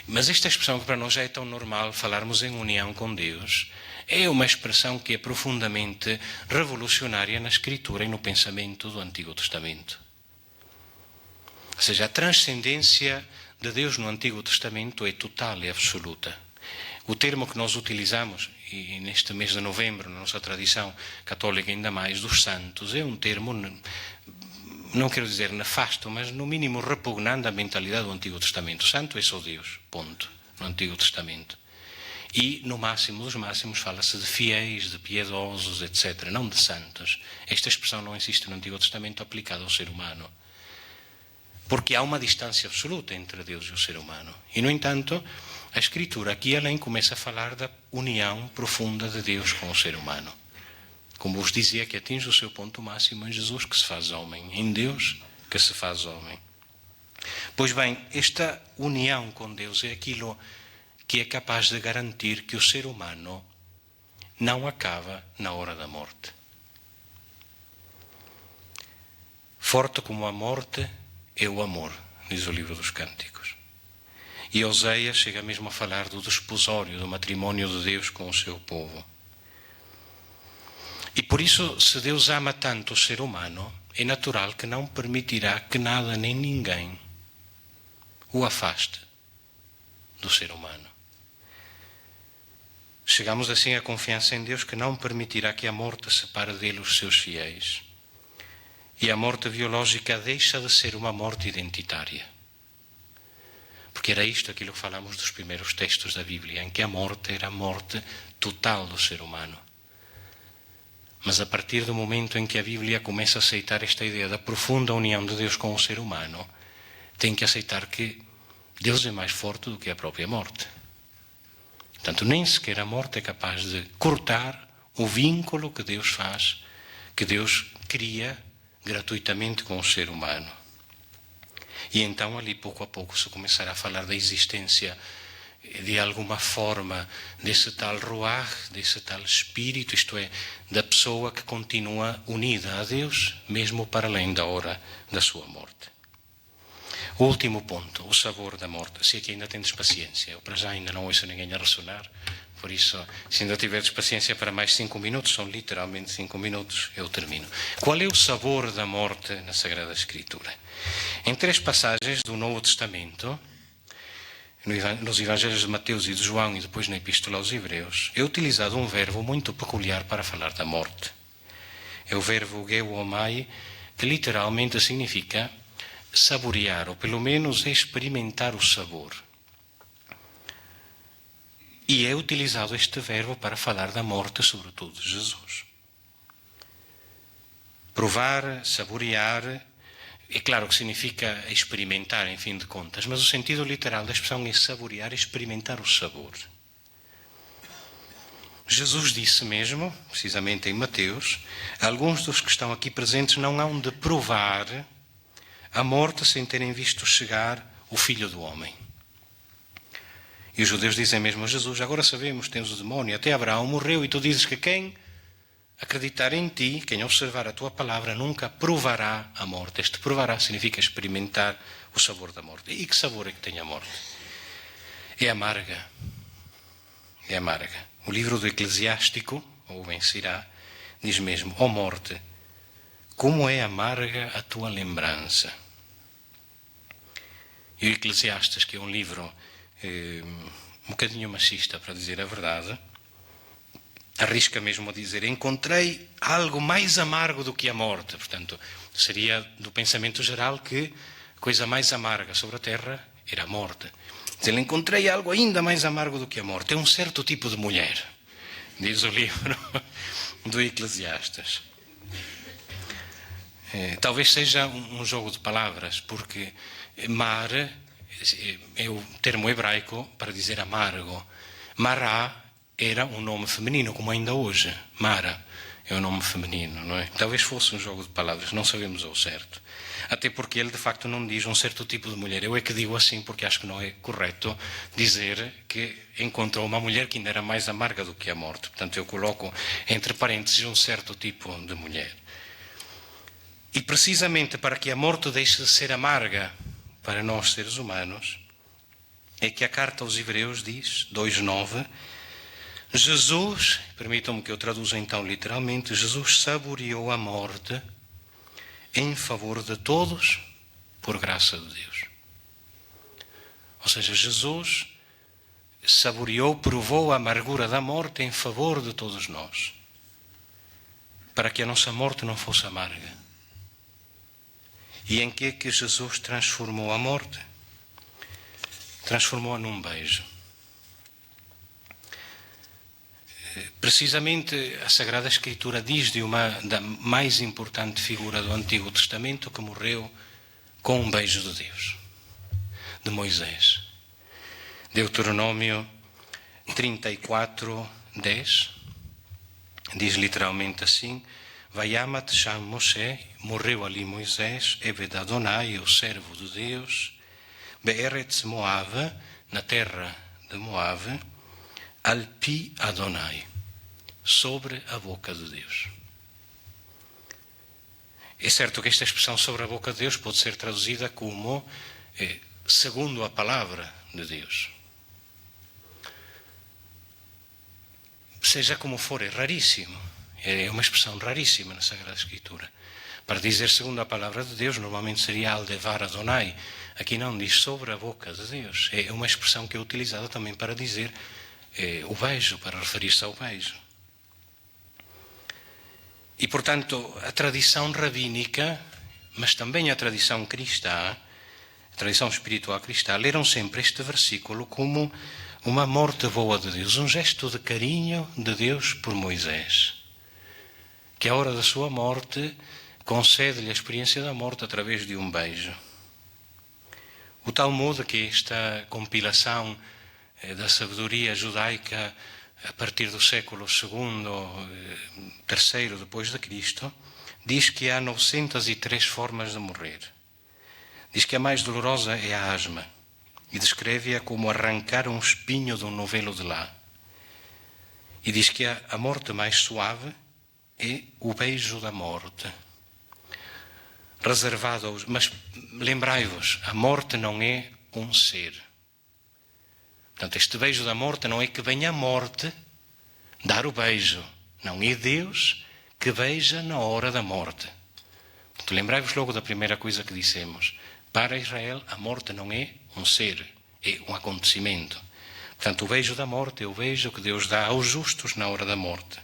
S2: Mas esta expressão que para nós já é tão normal, falarmos em união com Deus, é uma expressão que é profundamente revolucionária na escritura e no pensamento do Antigo Testamento. Ou seja, a transcendência de Deus no Antigo Testamento é total e absoluta. O termo que nós utilizamos, e neste mês de novembro, na nossa tradição católica ainda mais, dos santos, é um termo, não quero dizer nefasto, mas no mínimo repugnante à mentalidade do Antigo Testamento. Santo é só Deus, ponto, no Antigo Testamento. E no máximo dos máximos fala-se de fiéis, de piedosos, etc., não de santos. Esta expressão não existe no Antigo Testamento aplicada ao ser humano. Porque há uma distância absoluta entre Deus e o ser humano. E, no entanto, a Escritura aqui além começa a falar da união profunda de Deus com o ser humano. Como vos dizia, que atinge o seu ponto máximo em Jesus que se faz homem, em Deus que se faz homem. Pois bem, esta união com Deus é aquilo que é capaz de garantir que o ser humano não acaba na hora da morte. Forte como a morte é o amor, diz o livro dos Cânticos. E Oséias chega mesmo a falar do desposório, do matrimónio de Deus com o seu povo. E por isso, se Deus ama tanto o ser humano, é natural que não permitirá que nada nem ninguém o afaste do ser humano. Chegamos assim à confiança em Deus que não permitirá que a morte separe dele os seus fiéis. E a morte biológica deixa de ser uma morte identitária. Porque era isto aquilo que falamos dos primeiros textos da Bíblia, em que a morte era a morte total do ser humano. Mas a partir do momento em que a Bíblia começa a aceitar esta ideia da profunda união de Deus com o ser humano, tem que aceitar que Deus é mais forte do que a própria morte. Portanto, nem sequer a morte é capaz de cortar o vínculo que Deus faz, que Deus cria gratuitamente com o ser humano. E então ali pouco a pouco se começará a falar da existência de alguma forma desse tal ruach, desse tal espírito, isto é, da pessoa que continua unida a Deus, mesmo para além da hora da sua morte. O último ponto, o sabor da morte. Se aqui ainda tendes paciência, eu para já ainda não ouço ninguém a ressonar, por isso, se ainda tiveres paciência para mais 5 minutos, são literalmente 5 minutos, eu termino. Qual é o sabor da morte na Sagrada Escritura? Em 3 passagens do Novo Testamento, nos Evangelhos de Mateus e de João e depois na Epístola aos Hebreus, é utilizado um verbo muito peculiar para falar da morte. É o verbo geuomai, que literalmente significa saborear, ou pelo menos experimentar o sabor. E é utilizado este verbo para falar da morte, sobretudo de Jesus. Provar, saborear, é claro que significa experimentar, em fim de contas, mas o sentido literal da expressão é saborear, experimentar o sabor. Jesus disse mesmo, precisamente em Mateus, alguns dos que estão aqui presentes não hão de provar a morte sem terem visto chegar o Filho do Homem. E os judeus dizem mesmo a Jesus: agora sabemos, tens o demónio, até Abraão morreu e tu dizes que quem acreditar em ti, quem observar a tua palavra, nunca provará a morte. Este provará significa experimentar o sabor da morte. E que sabor é que tem a morte? É amarga. É amarga. O livro do Eclesiástico, ou bem Sirá, diz mesmo: ó morte, como é amarga a tua lembrança. E o Eclesiastes, que é um livro um bocadinho machista, para dizer a verdade, arrisca mesmo a dizer: encontrei algo mais amargo do que a morte. Portanto, seria do pensamento geral que a coisa mais amarga sobre a terra era a morte. Ele: encontrei algo ainda mais amargo do que a morte. É um certo tipo de mulher, diz o livro do Eclesiastes. Talvez seja um jogo de palavras, porque mar é o termo hebraico para dizer amargo. Mará era um nome feminino, como ainda hoje. Mara é um nome feminino, não é? Talvez fosse um jogo de palavras, não sabemos ao certo. Até porque ele, de facto, não diz um certo tipo de mulher. Eu é que digo assim porque acho que não é correto dizer que encontrou uma mulher que ainda era mais amarga do que a morte. Portanto, eu coloco entre parênteses um certo tipo de mulher. E precisamente para que a morte deixe de ser amarga para nós, seres humanos, é que a carta aos Hebreus diz, 2:9, Jesus, permitam-me que eu traduza então literalmente, Jesus saboreou a morte em favor de todos por graça de Deus. Ou seja, Jesus saboreou, provou a amargura da morte em favor de todos nós, para que a nossa morte não fosse amarga. E em que é que Jesus transformou a morte? Transformou-a num beijo. Precisamente a Sagrada Escritura diz da mais importante figura do Antigo Testamento que morreu com um beijo de Deus, de Moisés. Deuteronômio 34:10 diz literalmente assim: Vayamat Sham Moshe, morreu ali Moisés, Eved Adonai, o servo de Deus, Be'eretz Moav, na terra de Moav, Alpi Adonai, sobre a boca de Deus. É certo que esta expressão sobre a boca de Deus pode ser traduzida como segundo a palavra de Deus. Seja como for, é raríssimo. É uma expressão raríssima na Sagrada Escritura. Para dizer segundo a palavra de Deus, normalmente seria Aldevar Adonai. Aqui não, diz sobre a boca de Deus. É uma expressão que é utilizada também para dizer o beijo, para referir-se ao beijo. E, portanto, a tradição rabínica, mas também a tradição cristã, a tradição espiritual cristã, leram sempre este versículo como uma morte boa de Deus, um gesto de carinho de Deus por Moisés, que à hora da sua morte concede-lhe a experiência da morte através de um beijo. O Talmud, que é esta compilação da sabedoria judaica a partir do século II, III depois de Cristo, diz que há 903 formas de morrer. Diz que a mais dolorosa é a asma e descreve-a como arrancar um espinho de um novelo de lã. E diz que a morte mais suave é o beijo da morte, reservado aos... Mas lembrai-vos, a morte não é um ser. Portanto, este beijo da morte não é que venha a morte dar o beijo. Não é Deus que beija na hora da morte. Portanto, lembrai-vos logo da primeira coisa que dissemos. Para Israel, a morte não é um ser, é um acontecimento. Portanto, o beijo da morte é o beijo que Deus dá aos justos na hora da morte.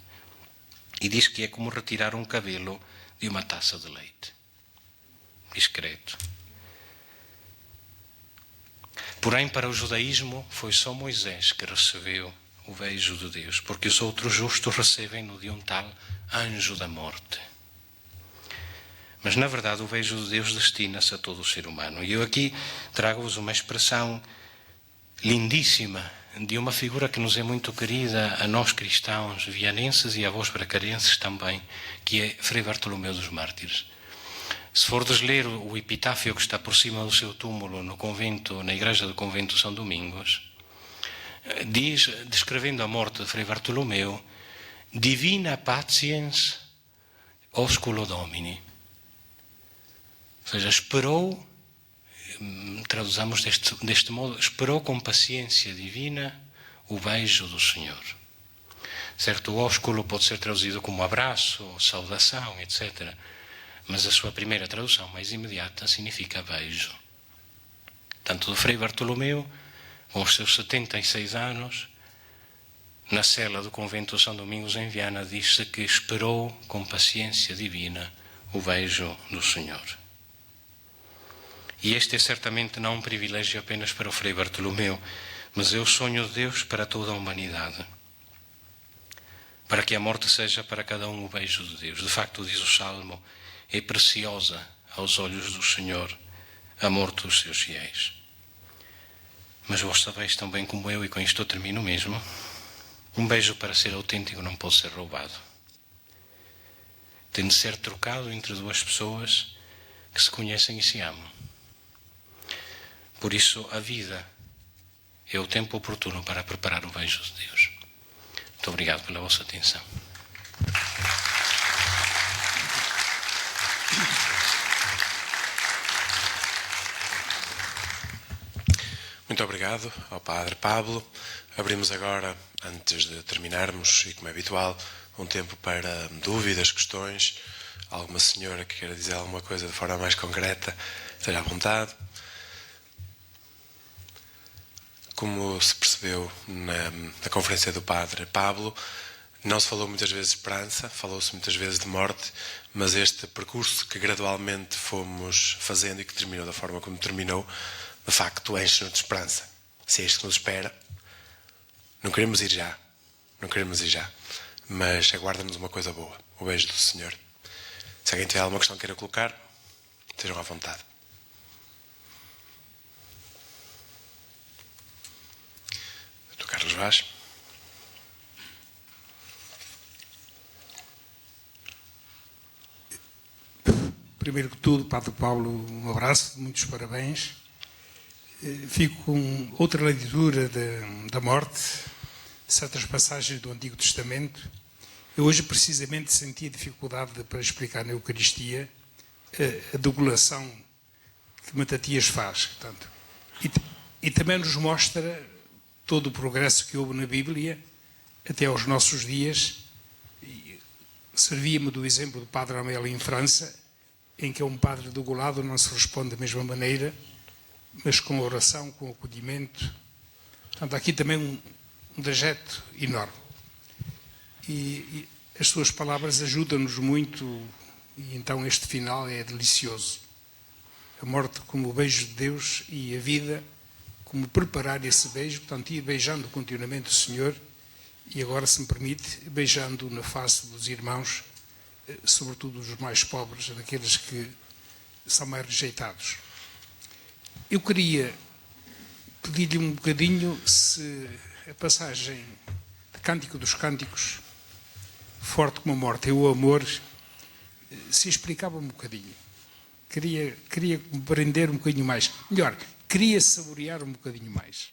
S2: E diz que é como retirar um cabelo de uma taça de leite. Discreto. Porém, para o judaísmo, foi só Moisés que recebeu o beijo de Deus, porque os outros justos recebem-no de um tal anjo da morte. Mas, na verdade, o beijo de Deus destina-se a todo o ser humano. E eu aqui trago-vos uma expressão lindíssima de uma figura que nos é muito querida a nós cristãos vianenses e a vós bracarenses também, que é Frei Bartolomeu dos Mártires. Se fordes ler o epitáfio que está por cima do seu túmulo no convento, na igreja do convento São Domingos, diz, descrevendo a morte de Frei Bartolomeu, divina patiens osculo domini. Ou seja, esperou, traduzamos deste modo, esperou com paciência divina o beijo do Senhor. Certo, o ósculo pode ser traduzido como abraço, saudação, etc. Mas a sua primeira tradução, mais imediata, significa beijo. Tanto do Frei Bartolomeu, com os seus 76 anos, na cela do convento São Domingos em Viana, diz-se que esperou com paciência divina o beijo do Senhor. E este é certamente não um privilégio apenas para o Frei Bartolomeu, mas é o sonho de Deus para toda a humanidade. Para que a morte seja para cada um o beijo de Deus. De facto, diz o Salmo, é preciosa aos olhos do Senhor a morte dos seus fiéis. Mas vós sabeis tão bem como eu, e com isto eu termino mesmo, um beijo para ser autêntico não pode ser roubado. Tem de ser trocado entre duas pessoas que se conhecem e se amam. Por isso, a vida é o tempo oportuno para preparar o beijo de Deus. Muito obrigado pela vossa atenção.
S1: Muito obrigado ao Padre Pablo. Abrimos agora, antes de terminarmos, e como é habitual, um tempo para dúvidas, questões. Alguma senhora que queira dizer alguma coisa de forma mais concreta, esteja à vontade. Como se percebeu na conferência do Padre Pablo, não se falou muitas vezes de esperança, falou-se muitas vezes de morte, mas este percurso que gradualmente fomos fazendo e que terminou da forma como terminou, de facto enche-nos de esperança. Se é isto que nos espera, não queremos ir já, mas aguarda-nos uma coisa boa, o beijo do Senhor. Se alguém tiver alguma questão que queira colocar, estejam à vontade. Dr. Carlos Vaz.
S3: Primeiro que tudo, Padre Pablo, um abraço, muitos parabéns. Fico com outra leitura da morte, certas passagens do Antigo Testamento. Eu hoje precisamente senti a dificuldade para explicar na Eucaristia a degulação que Matatias faz. Portanto, e também nos mostra todo o progresso que houve na Bíblia até aos nossos dias. Servia-me do exemplo do Padre Amel em França, em que a um padre degolado não se responde da mesma maneira, mas com oração, com acolhimento. Portanto, há aqui também um trajeto enorme. E as suas palavras ajudam-nos muito, e então este final é delicioso. A morte como o beijo de Deus e a vida como preparar esse beijo, portanto, ir beijando continuamente o Senhor e agora, se me permite, beijando na face dos irmãos, sobretudo os mais pobres, daqueles que são mais rejeitados. Eu queria pedir-lhe um bocadinho se a passagem de Cântico dos Cânticos, forte como a morte, é o amor, se explicava um bocadinho. Queria compreender um bocadinho mais. Melhor, queria saborear um bocadinho mais.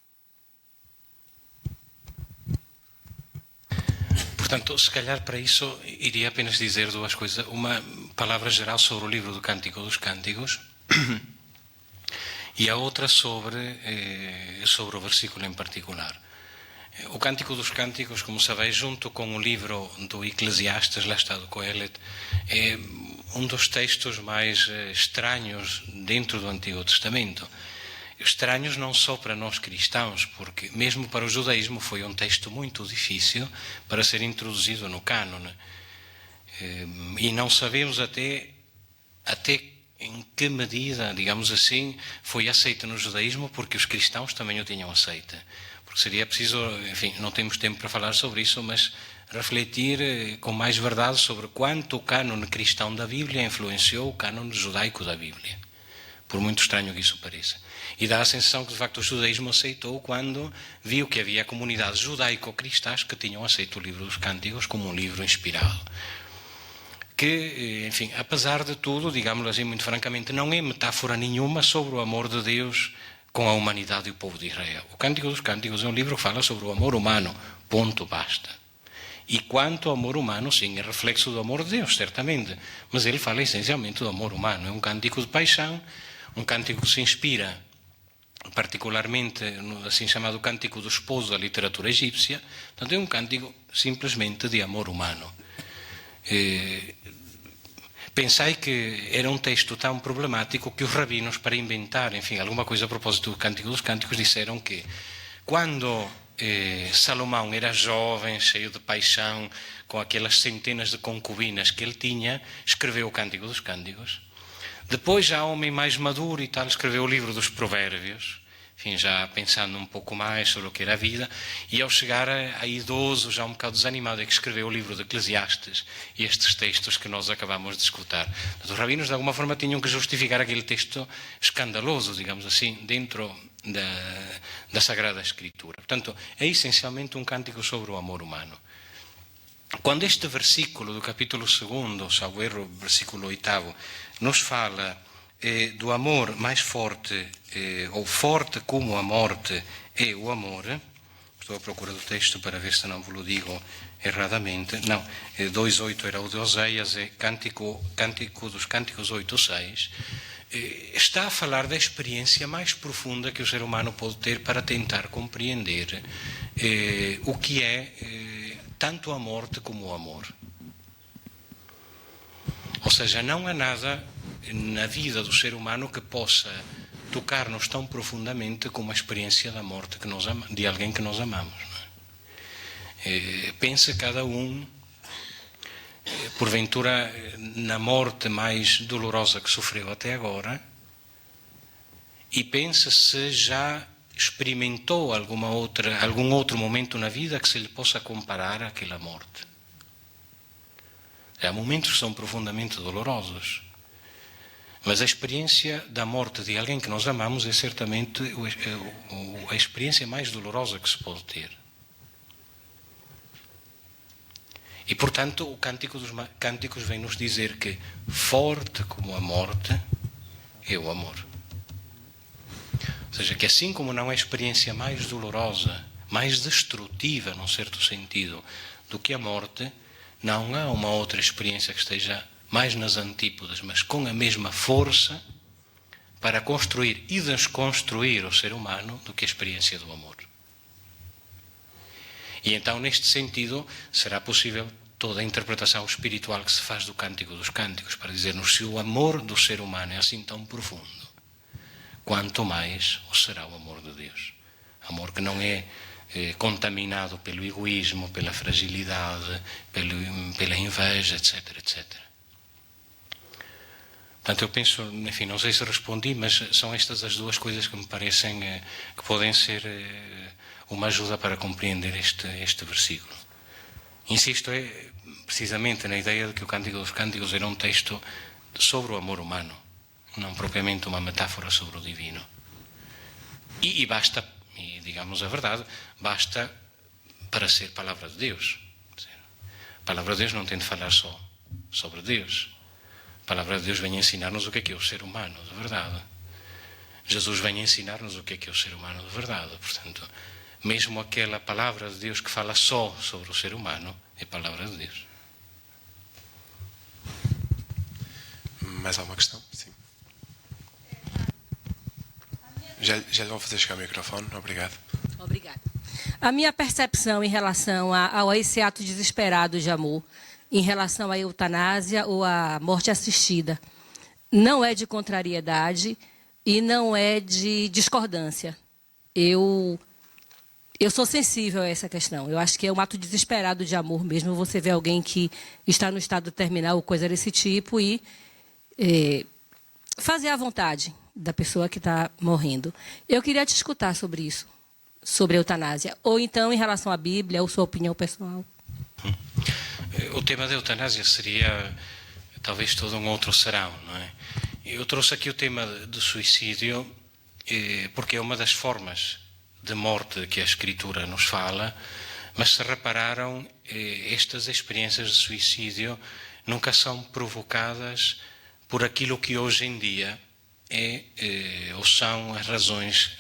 S2: Portanto, se calhar para isso iria apenas dizer duas coisas. Uma palavra geral sobre o livro do Cântico dos Cânticos e a outra sobre o versículo em particular. O Cântico dos Cânticos, como sabeis, junto com o livro do Eclesiastes, lá está do Coelet, é um dos textos mais estranhos dentro do Antigo Testamento. Estranhos não só para nós cristãos, porque mesmo para o judaísmo foi um texto muito difícil para ser introduzido no cânone. E não sabemos até em que medida, digamos assim, foi aceito no judaísmo, porque os cristãos também o tinham aceito. Porque seria preciso, enfim, não temos tempo para falar sobre isso, mas refletir com mais verdade sobre quanto o cânone cristão da Bíblia influenciou o cânone judaico da Bíblia. por muito estranho que isso pareça. E dá a sensação que, de facto, o judaísmo aceitou quando viu que havia comunidades judaico-cristãs que tinham aceito o livro dos Cânticos como um livro inspirado. Que, enfim, apesar de tudo, digamos assim muito francamente, não é metáfora nenhuma sobre o amor de Deus com a humanidade e o povo de Israel. O Cântico dos Cânticos é um livro que fala sobre o amor humano, ponto, basta. E quanto ao amor humano, sim, é reflexo do amor de Deus, certamente, mas ele fala essencialmente do amor humano. É um cântico de paixão, um cântico que se inspira particularmente no assim chamado cântico do esposo da literatura egípcia. Portanto, é um cântico simplesmente de amor humano. Pensai que era um texto tão problemático que os rabinos, para inventar, enfim, alguma coisa a propósito do Cântico dos Cânticos, disseram que quando Salomão era jovem, cheio de paixão, com aquelas centenas de concubinas que ele tinha, escreveu o Cântico dos Cânticos. Depois, já homem mais maduro e tal, escreveu o livro dos Provérbios, enfim, já pensando um pouco mais sobre o que era a vida, e ao chegar a idoso, já um bocado desanimado, é que escreveu o livro de Eclesiastes e estes textos que nós acabamos de escutar. Os rabinos, de alguma forma, tinham que justificar aquele texto escandaloso, digamos assim, dentro da Sagrada Escritura. Portanto, é essencialmente um cântico sobre o amor humano. Quando este versículo do capítulo 2, salvo erro, versículo 8, nos fala do amor mais forte, ou forte como a morte é o amor, estou à procura do texto para ver se não vos lo digo erradamente, não, 2.8 era o de Oseias, é Cântico dos Cânticos 8.6, está a falar da experiência mais profunda que o ser humano pode ter para tentar compreender o que é tanto a morte como o amor. Ou seja, não há nada na vida do ser humano que possa tocar-nos tão profundamente como a experiência da morte de alguém que nós amamos. Não é? Pensa cada um, porventura, na morte mais dolorosa que sofreu até agora, e pensa se já experimentou algum outro momento na vida que se lhe possa comparar àquela morte. Há momentos que são profundamente dolorosos, mas a experiência da morte de alguém que nós amamos é certamente a experiência mais dolorosa que se pode ter. E, portanto, o Cântico dos Cânticos vem nos dizer que forte como a morte é o amor. Ou seja, que assim como não é a experiência mais dolorosa, mais destrutiva, num certo sentido, do que a morte, não há uma outra experiência que esteja mais nas antípodas, mas com a mesma força para construir e desconstruir o ser humano do que a experiência do amor. E então, neste sentido, será possível toda a interpretação espiritual que se faz do Cântico dos Cânticos para dizer-nos se o amor do ser humano é assim tão profundo, quanto mais o será o amor de Deus. Amor que não é contaminado pelo egoísmo, pela fragilidade, pela inveja, etc, etc. Portanto, eu penso, enfim, não sei se respondi, mas são estas as duas coisas que me parecem que podem ser uma ajuda para compreender este versículo. Insisto, é precisamente na ideia de que o Cântico dos Cânticos era um texto sobre o amor humano, não propriamente uma metáfora sobre o divino. E basta, e digamos a verdade, basta para ser palavra de Deus. A palavra de Deus não tem de falar só sobre Deus. A palavra de Deus vem ensinar-nos o que é o ser humano de verdade. Jesus vem ensinar-nos o que é o ser humano de verdade. Portanto, mesmo aquela palavra de Deus que fala só sobre o ser humano é palavra de Deus.
S1: Mais alguma questão? Sim. Já lhe vão fazer chegar o microfone. Obrigado.
S4: Obrigada. A minha percepção em relação a esse ato desesperado de amor, em relação à eutanásia ou à morte assistida, não é de contrariedade e não é de discordância. Eu sou sensível a essa questão. Eu acho que é um ato desesperado de amor mesmo. Você vê alguém que está no estado terminal ou coisa desse tipo e fazer a vontade da pessoa que está morrendo. Eu queria te escutar sobre isso, sobre a eutanásia. Ou então, em relação à Bíblia, ou sua opinião pessoal.
S2: O tema da eutanásia seria talvez todo um outro serão, não é? Eu trouxe aqui o tema do suicídio porque é uma das formas de morte que a Escritura nos fala, mas se repararam, estas experiências de suicídio nunca são provocadas por aquilo que hoje em dia ou são as razões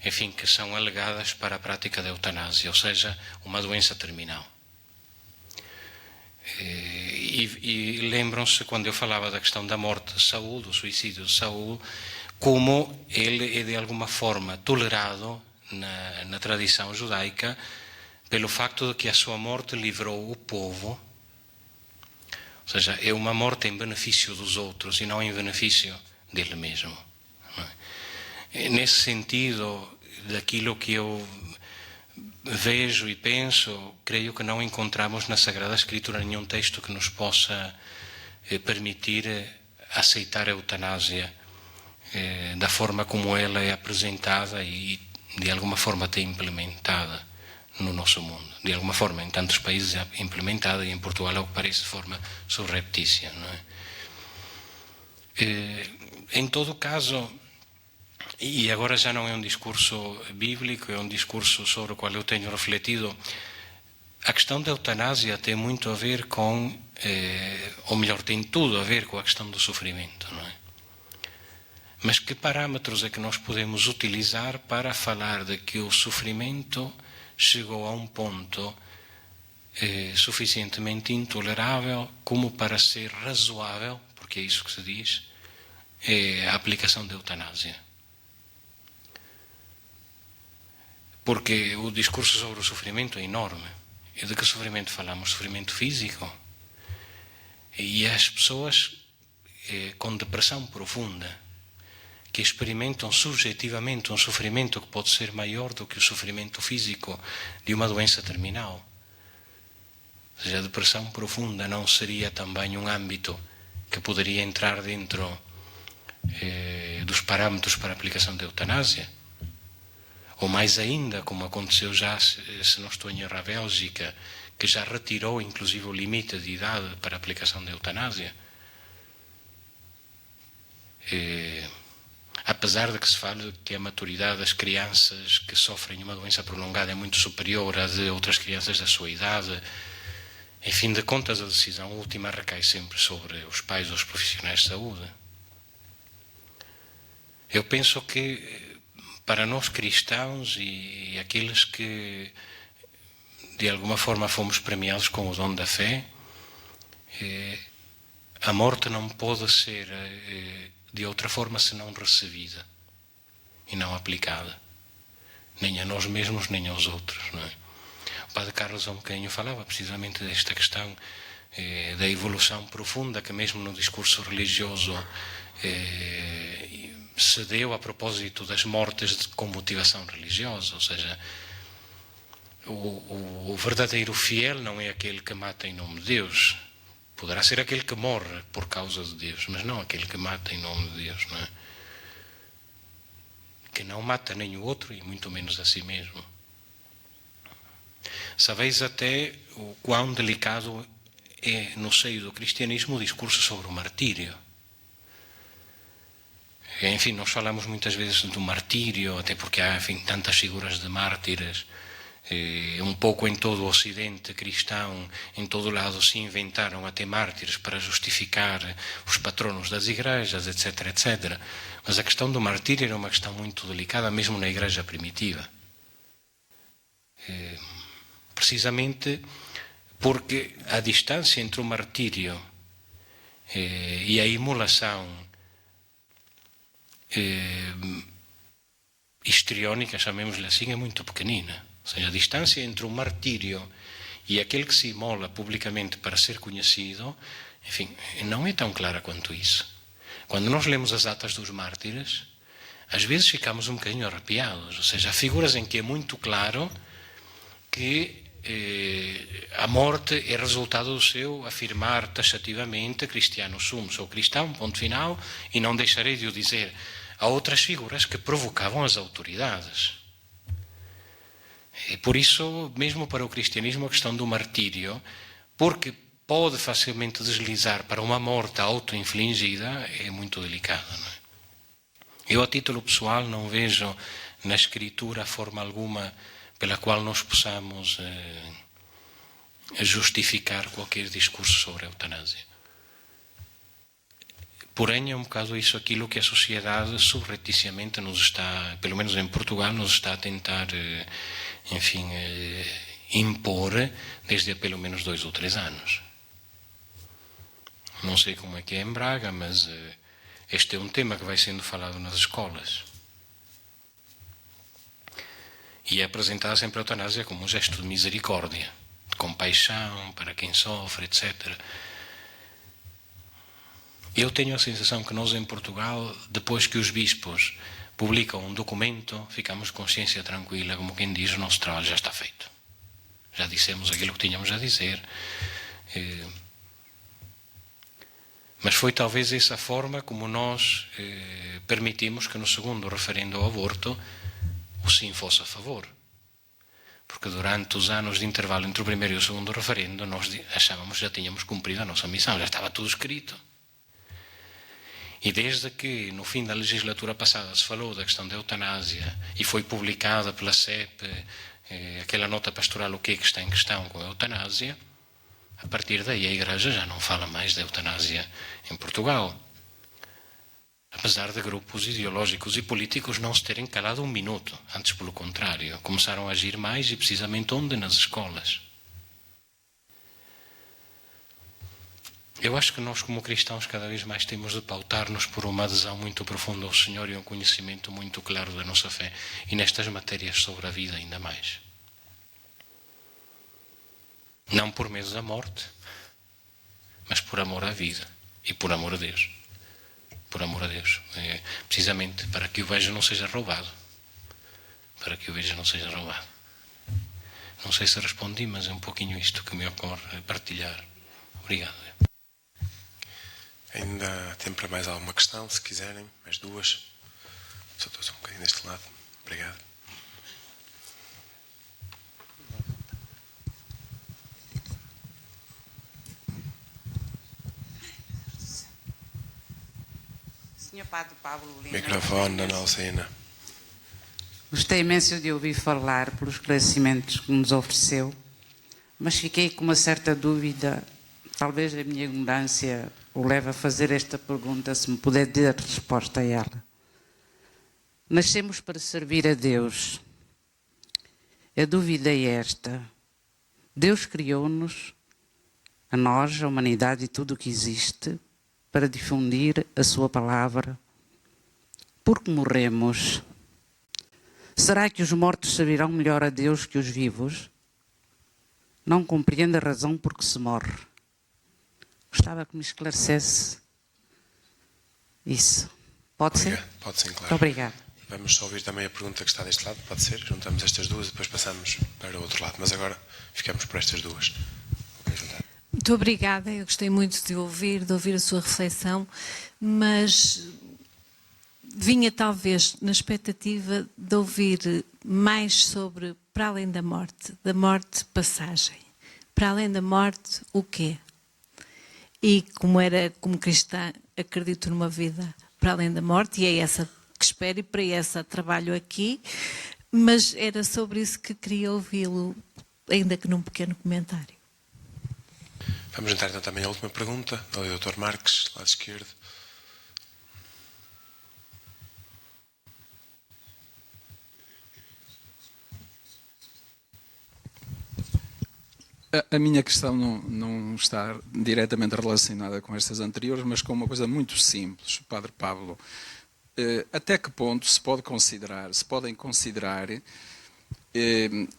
S2: enfim, que são alegadas para a prática da eutanásia, ou seja, uma doença terminal. E lembram-se, quando eu falava da questão da morte de Saul, do suicídio de Saul, como ele é de alguma forma tolerado na tradição judaica pelo facto de que a sua morte livrou o povo, ou seja, é uma morte em benefício dos outros e não em benefício dele mesmo. Nesse sentido, daquilo que eu vejo e penso, creio que não encontramos na Sagrada Escritura nenhum texto que nos possa permitir aceitar a eutanásia da forma como ela é apresentada e de alguma forma até implementada no nosso mundo. De alguma forma, em tantos países é implementada, e em Portugal, ao que parece, de forma subreptícia, não é? Em todo caso, e agora já não é um discurso bíblico, é um discurso sobre o qual eu tenho refletido, a questão da eutanásia tem muito a ver com, ou melhor, tem tudo a ver com a questão do sofrimento, não é? Mas que parâmetros é que nós podemos utilizar para falar de que o sofrimento chegou a um ponto suficientemente intolerável como para ser razoável, porque é isso que se diz, a aplicação da eutanásia? Porque o discurso sobre o sofrimento é enorme. E de que sofrimento falamos? Sofrimento físico. E as pessoas com depressão profunda, que experimentam subjetivamente um sofrimento que pode ser maior do que o sofrimento físico de uma doença terminal. Ou seja, a depressão profunda não seria também um âmbito que poderia entrar dentro dos parâmetros para a aplicação da eutanásia? Ou mais ainda, como aconteceu já, se não estou em erro, a Bélgica, que já retirou inclusive o limite de idade para a aplicação da eutanásia. Apesar de que se fale que a maturidade das crianças que sofrem uma doença prolongada é muito superior à de outras crianças da sua idade, em fim de contas a decisão última recai sempre sobre os pais ou os profissionais de saúde. Eu penso que para nós cristãos e aqueles que de alguma forma fomos premiados com o dom da fé, a morte não pode ser de outra forma senão recebida e não aplicada, nem a nós mesmos nem aos outros, não é? O Padre Carlos há um bocadinho falava precisamente desta questão da evolução profunda que mesmo no discurso religioso se deu a propósito das mortes com motivação religiosa, ou seja, o verdadeiro fiel não é aquele que mata em nome de Deus. Poderá ser aquele que morre por causa de Deus, mas não aquele que mata em nome de Deus, não é? Que não mata nem o outro e muito menos a si mesmo. Sabeis até o quão delicado é no seio do cristianismo o discurso sobre o martírio. Enfim, nós falamos muitas vezes do martírio, até porque há, enfim, tantas figuras de mártires. Um pouco em todo o Ocidente cristão, em todo lado se inventaram até mártires para justificar os patronos das igrejas, etc, etc. Mas a questão do martírio era uma questão muito delicada, mesmo na igreja primitiva. Precisamente porque a distância entre o martírio e a imolação histriónica, chamemos-lhe assim, é muito pequenina. Ou seja, a distância entre o martírio e aquele que se imola publicamente para ser conhecido, enfim, não é tão clara quanto isso. Quando nós lemos as atas dos mártires, às vezes ficamos um bocadinho arrepiados. Ou seja, há figuras em que é muito claro que a morte é resultado do seu afirmar taxativamente cristiano sum, sou cristão, ponto final, e não deixarei de o dizer. Há outras figuras que provocavam as autoridades. E por isso, mesmo para o cristianismo, a questão do martírio, porque pode facilmente deslizar para uma morte auto-infligida, é muito delicado. Não é? Eu, a título pessoal, não vejo na Escritura forma alguma pela qual nós possamos justificar qualquer discurso sobre a eutanásia. Porém, é um bocado isso aquilo que a sociedade subrepticiamente nos está, pelo menos em Portugal, nos está a tentar, enfim, impor desde há pelo menos 2 ou 3 anos. Não sei como é que é em Braga, mas este é um tema que vai sendo falado nas escolas. E é apresentada sempre a eutanásia como um gesto de misericórdia, de compaixão para quem sofre, etc. Eu tenho a sensação que nós em Portugal, depois que os bispos publicam um documento, ficamos com consciência tranquila, como quem diz, o nosso trabalho já está feito. Já dissemos aquilo que tínhamos a dizer. Mas foi talvez essa forma como nós permitimos que no segundo referendo ao aborto o sim fosse a favor. Porque durante os anos de intervalo entre o primeiro e o segundo referendo nós achávamos que já tínhamos cumprido a nossa missão, já estava tudo escrito. E desde que no fim da legislatura passada se falou da questão da eutanásia e foi publicada pela CEP aquela nota pastoral, o que é que está em questão com a eutanásia, a partir daí a Igreja já não fala mais da eutanásia em Portugal. Apesar de grupos ideológicos e políticos não se terem calado um minuto, antes pelo contrário, começaram a agir mais e precisamente onde? Nas escolas. Eu acho que nós como cristãos cada vez mais temos de pautar-nos por uma adesão muito profunda ao Senhor e um conhecimento muito claro da nossa fé e nestas matérias sobre a vida ainda mais. Não por medo da morte, mas por amor à vida e por amor a Deus. Por amor a Deus. Precisamente para que o beijo não seja roubado. Para que o beijo não seja roubado. Não sei se respondi, mas é um pouquinho isto que me ocorre partilhar. Obrigado.
S1: Ainda tem para mais alguma questão, se quiserem, mais 2. Só estou um bocadinho deste lado. Obrigado.
S5: Senhor Padre Pablo Lima.
S1: Microfone da Alcina.
S5: Gostei imenso de ouvir falar pelos esclarecimentos que nos ofereceu, mas fiquei com uma certa dúvida, talvez a minha ignorância o leve a fazer esta pergunta, se me puder dar resposta a ela. Nascemos para servir a Deus. A dúvida é esta. Deus criou-nos, a nós, a humanidade e tudo o que existe, para difundir a sua palavra. Porque morremos? Será que os mortos servirão melhor a Deus que os vivos? Não compreendo a razão por que se morre. Gostava que me esclarecesse isso. Pode ser?
S1: Pode sim, claro.
S5: Muito obrigada.
S1: Vamos só ouvir também a pergunta que está deste lado, pode ser? Juntamos estas duas e depois passamos para o outro lado. Mas agora ficamos por estas duas.
S6: Muito obrigada, eu gostei muito de ouvir a sua reflexão, mas vinha talvez na expectativa de ouvir mais sobre, para além da morte passagem. Para além da morte, o quê? E como cristã, acredito numa vida para além da morte, e é essa que espero e para essa trabalho aqui, mas era sobre isso que queria ouvi-lo, ainda que num pequeno comentário.
S1: Vamos entrar então também a última pergunta, do Dr. Marques, lado esquerdo.
S7: A minha questão não está diretamente relacionada com estas anteriores, mas com uma coisa muito simples, Padre Pablo. Até que ponto se podem considerar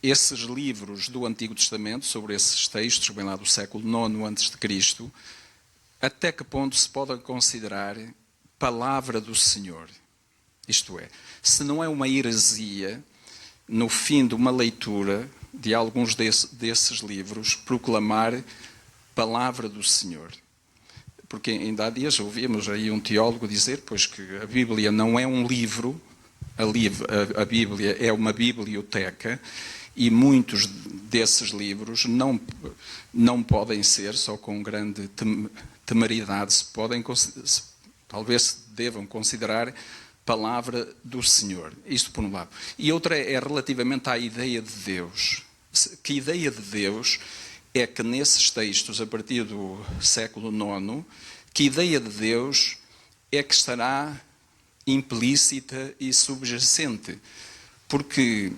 S7: esses livros do Antigo Testamento, sobre esses textos, bem lá do século IX a.C., até que ponto se podem considerar palavra do Senhor? Isto é, se não é uma heresia, no fim de uma leitura de alguns desses livros, proclamar palavra do Senhor. Porque ainda há dias ouvimos aí um teólogo dizer pois, que a Bíblia não é um livro, a Bíblia é uma biblioteca, E muitos desses livros não podem ser, só com grande temeridade, talvez se devam considerar palavra do Senhor. Isto por um lado. E outra é relativamente à ideia de Deus. Que ideia de Deus é que nesses textos, a partir do século IX, que ideia de Deus é que estará implícita e subjacente? Porque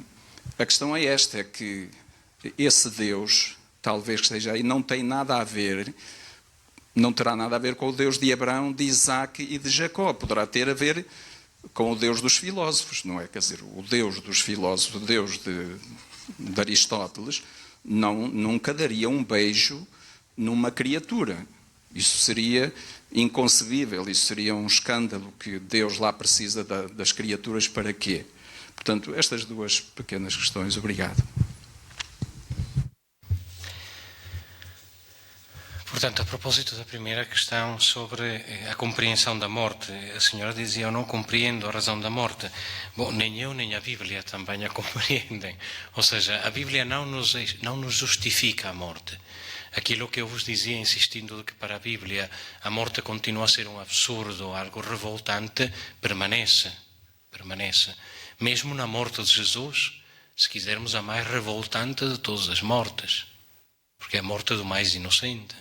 S7: a questão é esta, é que esse Deus, talvez que esteja aí, não tem nada a ver, não terá nada a ver com o Deus de Abraão, de Isaac e de Jacó. Poderá ter a ver com o Deus dos filósofos, não é? Quer dizer, o Deus dos filósofos, o Deus de Aristóteles, nunca daria um beijo numa criatura. Isso seria inconcebível, isso seria um escândalo, que Deus lá precisa das criaturas para quê? Portanto, estas duas pequenas questões. Obrigado.
S2: Portanto, a propósito da primeira questão sobre a compreensão da morte, a senhora dizia: eu não compreendo a razão da morte. Bom, nem eu nem a Bíblia também a compreendem. Ou seja, a Bíblia não nos justifica a morte. Aquilo que eu vos dizia, insistindo de que para a Bíblia a morte continua a ser um absurdo, algo revoltante, permanece. Mesmo na morte de Jesus, se quisermos, a mais revoltante de todas as mortes, porque é a morte do mais inocente.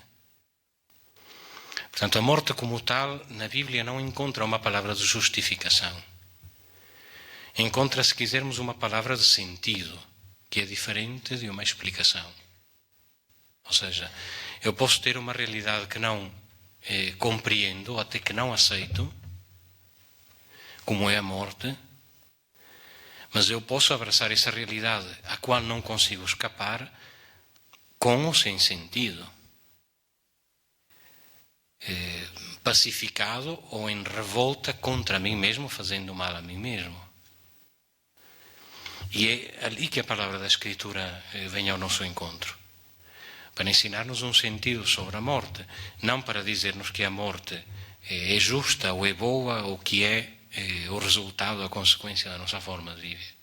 S2: Portanto, a morte como tal, na Bíblia não encontra uma palavra de justificação. Encontra, se quisermos, uma palavra de sentido, que é diferente de uma explicação. Ou seja, eu posso ter uma realidade que não compreendo, até que não aceito, como é a morte, mas eu posso abraçar essa realidade a qual não consigo escapar, com ou sem sentido. Pacificado ou em revolta contra mim mesmo, fazendo mal a mim mesmo. E é ali que a palavra da Escritura vem ao nosso encontro, para ensinar-nos um sentido sobre a morte, não para dizer-nos que a morte é justa ou é boa, ou que é o resultado, a consequência da nossa forma de viver.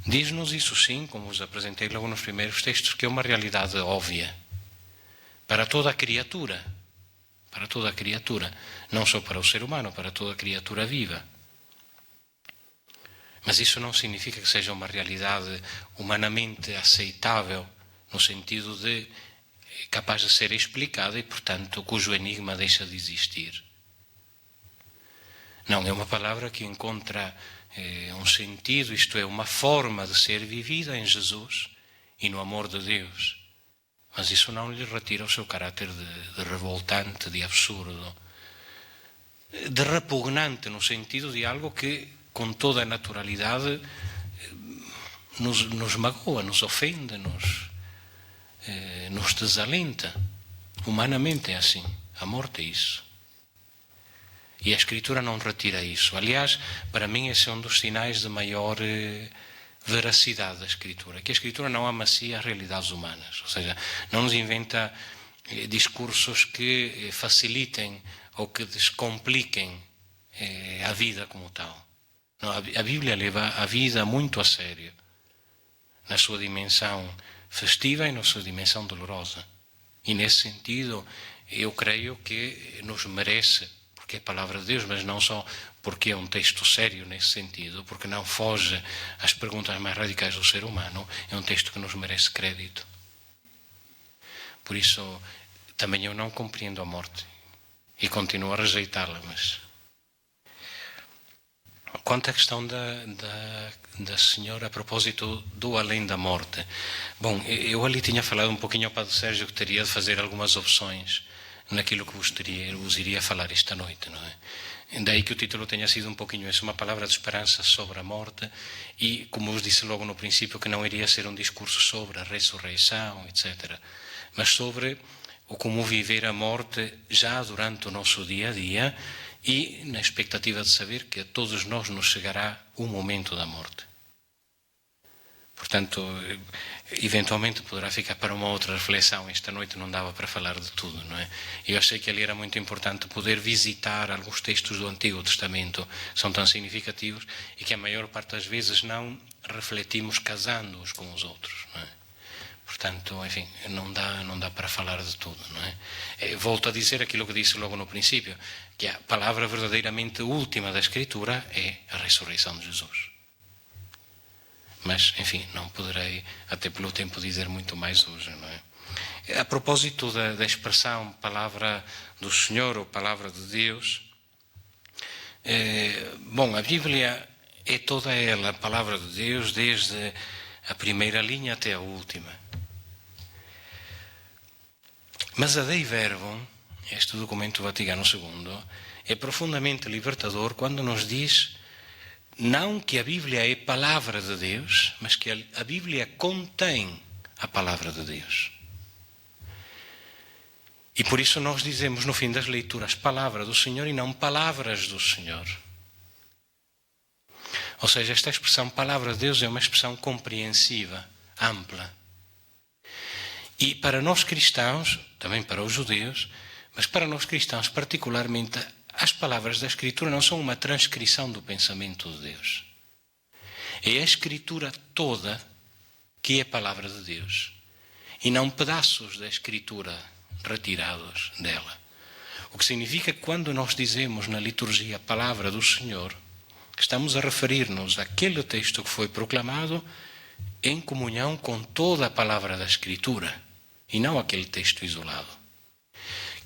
S2: Diz-nos isso sim, como vos apresentei logo nos primeiros textos, que é uma realidade óbvia para toda a criatura, não só para o ser humano, para toda a criatura viva. Mas isso não significa que seja uma realidade humanamente aceitável, no sentido de capaz de ser explicada e, portanto, cujo enigma deixa de existir. Não, é uma palavra que encontra um sentido, isto é, uma forma de ser vivida em Jesus e no amor de Deus. Mas isso não lhe retira o seu caráter de revoltante, de absurdo, de repugnante, no sentido de algo que, com toda a naturalidade, nos magoa, nos ofende, nos desalenta. Humanamente é assim. A morte é isso. E a Escritura não retira isso. Aliás, para mim esse é um dos sinais de maior veracidade da Escritura, que a Escritura não amacia as realidades humanas, ou seja, não nos inventa discursos que facilitem ou que descompliquem a vida como tal. Não, a Bíblia leva a vida muito a sério, na sua dimensão festiva e na sua dimensão dolorosa. E nesse sentido, eu creio que nos merece, porque é a palavra de Deus, mas não só porque é um texto sério nesse sentido, porque não foge às perguntas mais radicais do ser humano, é um texto que nos merece crédito. Por isso, também eu não compreendo a morte e continuo a rejeitá-la, mas... Quanto à questão da senhora a propósito do além da morte, bom, eu ali tinha falado um pouquinho ao Padre Sérgio que teria de fazer algumas opções naquilo que vos iria falar esta noite, não é? Daí que o título tenha sido um pouquinho isso, uma palavra de esperança sobre a morte, e como vos disse logo no princípio, que não iria ser um discurso sobre a ressurreição, etc., mas sobre o como viver a morte já durante o nosso dia a dia e na expectativa de saber que a todos nós nos chegará o momento da morte. Portanto, eventualmente poderá ficar para uma outra reflexão. Esta noite não dava para falar de tudo, não é? Eu achei que ali era muito importante poder visitar alguns textos do Antigo Testamento que são tão significativos e que a maior parte das vezes não refletimos casando-os com os outros, não é? Portanto, enfim, não dá para falar de tudo, não é? Volto a dizer aquilo que disse logo no princípio, que a palavra verdadeiramente última da Escritura é a ressurreição de Jesus. Mas, enfim, não poderei, até pelo tempo, dizer muito mais hoje, não é? A propósito da expressão palavra do Senhor ou palavra de Deus, bom, a Bíblia é toda ela a palavra de Deus, desde a primeira linha até a última. Mas a Dei Verbum, este documento Vaticano II, é profundamente libertador quando nos diz não que a Bíblia é palavra de Deus, mas que a Bíblia contém a palavra de Deus. E por isso nós dizemos no fim das leituras palavra do Senhor e não palavras do Senhor. Ou seja, esta expressão palavra de Deus é uma expressão compreensiva, ampla. E para nós cristãos, também para os judeus, mas para nós cristãos particularmente, as palavras da Escritura não são uma transcrição do pensamento de Deus. É a Escritura toda que é a palavra de Deus. E não pedaços da Escritura retirados dela. O que significa que quando nós dizemos na liturgia a palavra do Senhor, estamos a referir-nos àquele texto que foi proclamado em comunhão com toda a palavra da Escritura e não aquele texto isolado.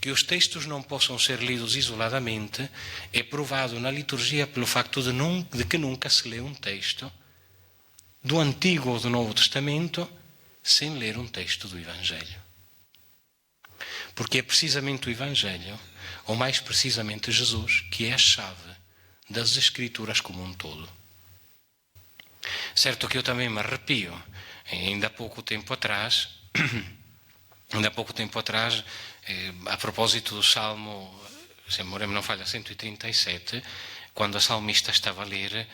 S2: Que os textos não possam ser lidos isoladamente é provado na liturgia pelo facto de que nunca se lê um texto do Antigo ou do Novo Testamento sem ler um texto do Evangelho. Porque é precisamente o Evangelho, ou mais precisamente Jesus, que é a chave das Escrituras como um todo. Certo que eu também me arrepio. Ainda há pouco tempo atrás, a propósito do Salmo, se a memória não falha, 137, quando a salmista estava a ler,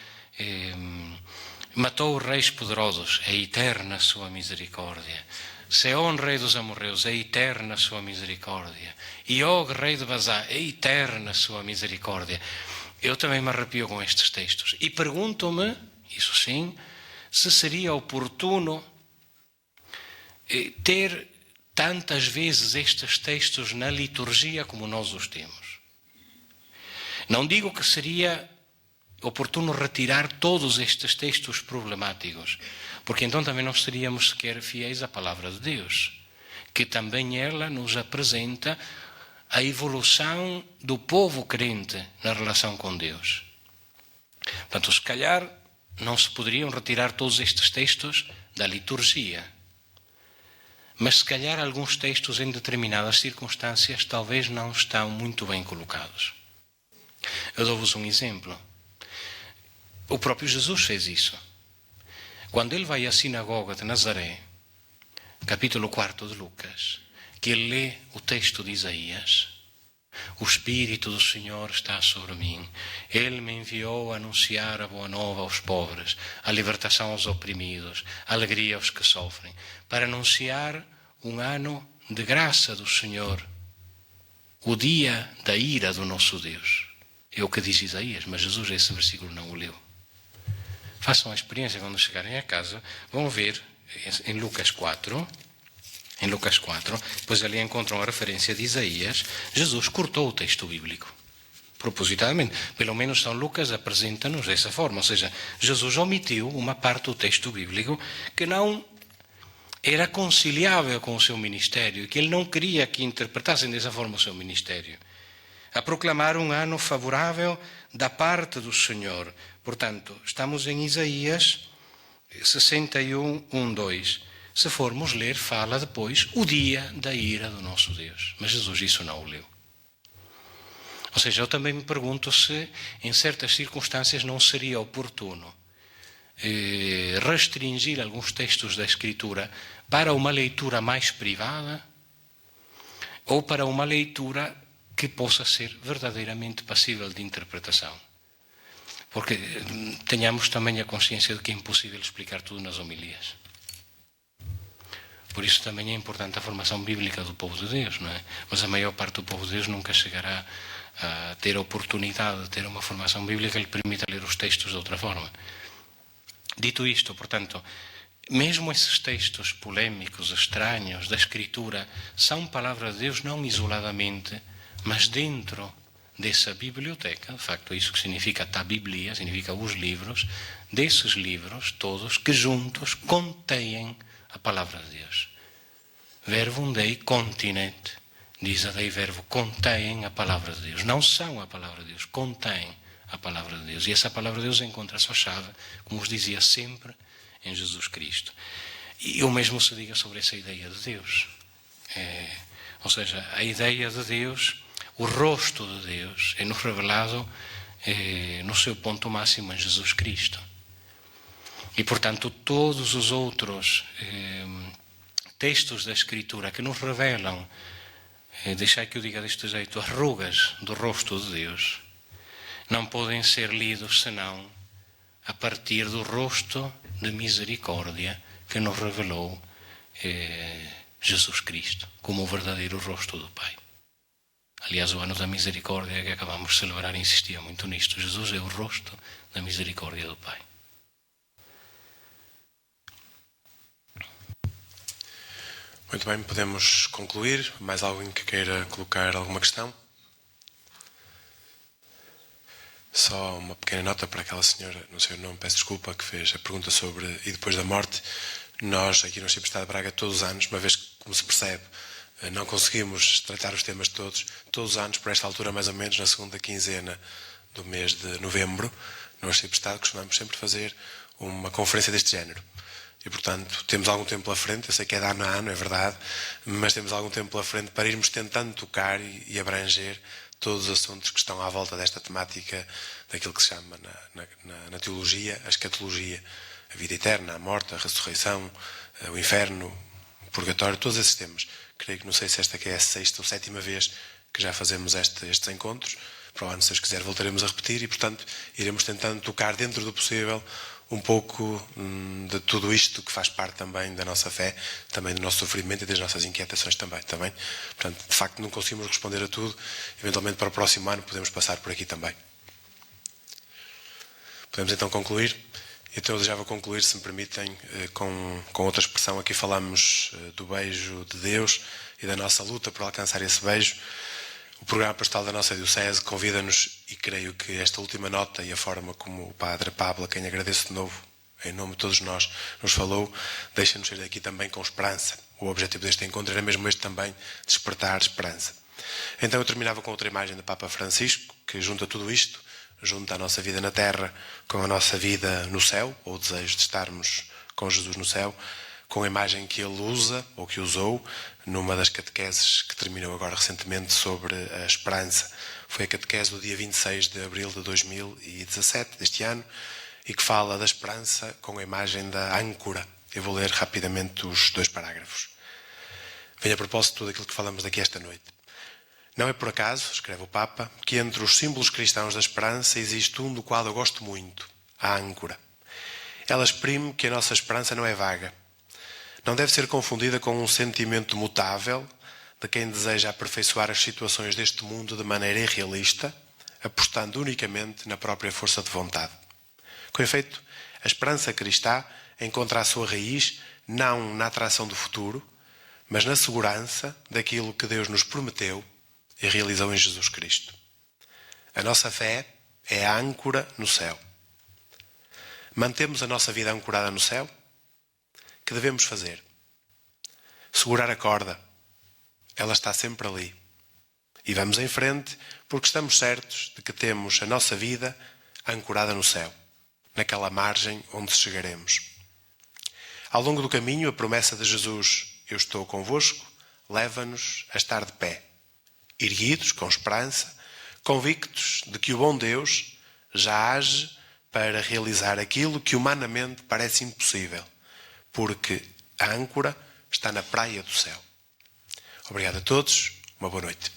S2: matou os reis poderosos, é eterna a sua misericórdia. Seom, rei dos amorreus, é eterna a sua misericórdia. E Og, rei de Bazã, é eterna a sua misericórdia. Eu também me arrepio com estes textos. E pergunto-me, isso sim, se seria oportuno ter tantas vezes estes textos na liturgia como nós os temos. Não digo que seria oportuno retirar todos estes textos problemáticos, porque então também não seríamos sequer fiéis à palavra de Deus, que também ela nos apresenta a evolução do povo crente na relação com Deus. Portanto, se calhar não se poderiam retirar todos estes textos da liturgia, mas se calhar alguns textos em determinadas circunstâncias talvez não estão muito bem colocados. Eu dou-vos um exemplo. O próprio Jesus fez isso. Quando ele vai à sinagoga de Nazaré, capítulo 4 de Lucas, que ele lê o texto de Isaías, o Espírito do Senhor está sobre mim. Ele me enviou a anunciar a boa nova aos pobres, a libertação aos oprimidos, a alegria aos que sofrem, para anunciar um ano de graça do Senhor, o dia da ira do nosso Deus. É o que diz Isaías, mas Jesus esse versículo não o leu. Façam a experiência quando chegarem a casa, vão ver em Lucas 4, depois ali encontram a referência de Isaías. Jesus cortou o texto bíblico, propositadamente. Pelo menos São Lucas apresenta-nos dessa forma, ou seja, Jesus omitiu uma parte do texto bíblico que não era conciliável com o seu ministério e que ele não queria que interpretassem dessa forma o seu ministério. A proclamar um ano favorável da parte do Senhor. Portanto, estamos em Isaías 61, 1, 2. Se formos ler, fala depois o dia da ira do nosso Deus. Mas Jesus isso não o leu. Ou seja, eu também me pergunto se em certas circunstâncias não seria oportuno restringir alguns textos da Escritura para uma leitura mais privada ou para uma leitura que possa ser verdadeiramente passível de interpretação. Porque tenhamos também a consciência de que é impossível explicar tudo nas homilias. Por isso também é importante a formação bíblica do povo de Deus, não é? Mas a maior parte do povo de Deus nunca chegará a ter a oportunidade de ter uma formação bíblica que lhe permita ler os textos de outra forma. Dito isto, portanto, mesmo esses textos polémicos, estranhos, da Escritura, são palavra de Deus não isoladamente, mas dentro dessa biblioteca. De facto, isso que significa a Bíblia, significa os livros, desses livros todos que juntos contêm a palavra de Deus. Verbum Dei continet, diz a Dei Verbo, contém a palavra de Deus. Não são a palavra de Deus, contém a palavra de Deus. E essa palavra de Deus encontra a sua chave, como vos dizia, sempre em Jesus Cristo. E o mesmo se diga sobre essa ideia de Deus. Ou seja, a ideia de Deus, o rosto de Deus, é-nos revelado no seu ponto máximo em Jesus Cristo. E, portanto, todos os outros textos da Escritura que nos revelam, deixai que eu diga deste jeito, as rugas do rosto de Deus, não podem ser lidos senão a partir do rosto de misericórdia que nos revelou Jesus Cristo, como o verdadeiro rosto do Pai. Aliás, o ano da misericórdia que acabamos de celebrar insistia muito nisto. Jesus é o rosto da misericórdia do Pai.
S1: Muito bem, podemos concluir. Mais alguém que queira colocar alguma questão? Só uma pequena nota para aquela senhora, não sei o nome, peço desculpa, que fez a pergunta sobre e depois da morte. Nós, aqui no Arciprestado de Braga, todos os anos, uma vez que, como se percebe, não conseguimos tratar os temas todos os anos, por esta altura mais ou menos, na segunda quinzena do mês de novembro, no Arciprestado costumamos sempre fazer uma conferência deste género. E, portanto, temos algum tempo pela frente, eu sei que é de ano a ano, é verdade, mas temos algum tempo pela frente para irmos tentando tocar e abranger todos os assuntos que estão à volta desta temática, daquilo que se chama na teologia, a escatologia, a vida eterna, a morte, a ressurreição, o inferno, o purgatório, todos esses temas. Creio que, não sei se esta que é a 6ª ou 7ª vez que já fazemos estes encontros. Para o ano, se Deus quiser, voltaremos a repetir e, portanto, iremos tentando tocar dentro do possível um pouco de tudo isto que faz parte também da nossa fé, também do nosso sofrimento e das nossas inquietações também. Portanto, de facto, não conseguimos responder a tudo. Eventualmente, para o próximo ano, podemos passar por aqui também. Podemos então concluir. Então, eu já vou concluir, se me permitem, com outra expressão. Aqui falamos do beijo de Deus e da nossa luta por alcançar esse beijo. O programa pastoral da nossa Diocese convida-nos, e creio que esta última nota e a forma como o Padre Pablo, a quem agradeço de novo, em nome de todos nós, nos falou, deixa-nos sair daqui também com esperança. O objetivo deste encontro era mesmo este também, despertar esperança. Então eu terminava com outra imagem do Papa Francisco, que junta tudo isto, junta a nossa vida na terra com a nossa vida no céu, ou o desejo de estarmos com Jesus no céu, com a imagem que ele usa, ou que usou, numa das catequeses que terminou agora recentemente sobre a esperança. Foi a catequese do dia 26 de abril de 2017, deste ano, e que fala da esperança com a imagem da âncora. Eu vou ler rapidamente os 2 parágrafos. Vem a propósito de tudo aquilo que falamos daqui esta noite. Não é por acaso, escreve o Papa, que entre os símbolos cristãos da esperança existe um do qual eu gosto muito, a âncora. Ela exprime que a nossa esperança não é vaga. Não deve ser confundida com um sentimento mutável de quem deseja aperfeiçoar as situações deste mundo de maneira irrealista, apostando unicamente na própria força de vontade. Com efeito, a esperança cristã encontra a sua raiz não na atração do futuro, mas na segurança daquilo que Deus nos prometeu e realizou em Jesus Cristo. A nossa fé é a âncora no céu. Mantemos a nossa vida ancorada no céu? Que devemos fazer? Segurar a corda. Ela está sempre ali. E vamos em frente porque estamos certos de que temos a nossa vida ancorada no céu, naquela margem onde chegaremos. Ao longo do caminho, a promessa de Jesus, eu estou convosco, leva-nos a estar de pé, erguidos, com esperança, convictos de que o bom Deus já age para realizar aquilo que humanamente parece impossível, porque a âncora está na praia do céu. Obrigado a todos, uma boa noite.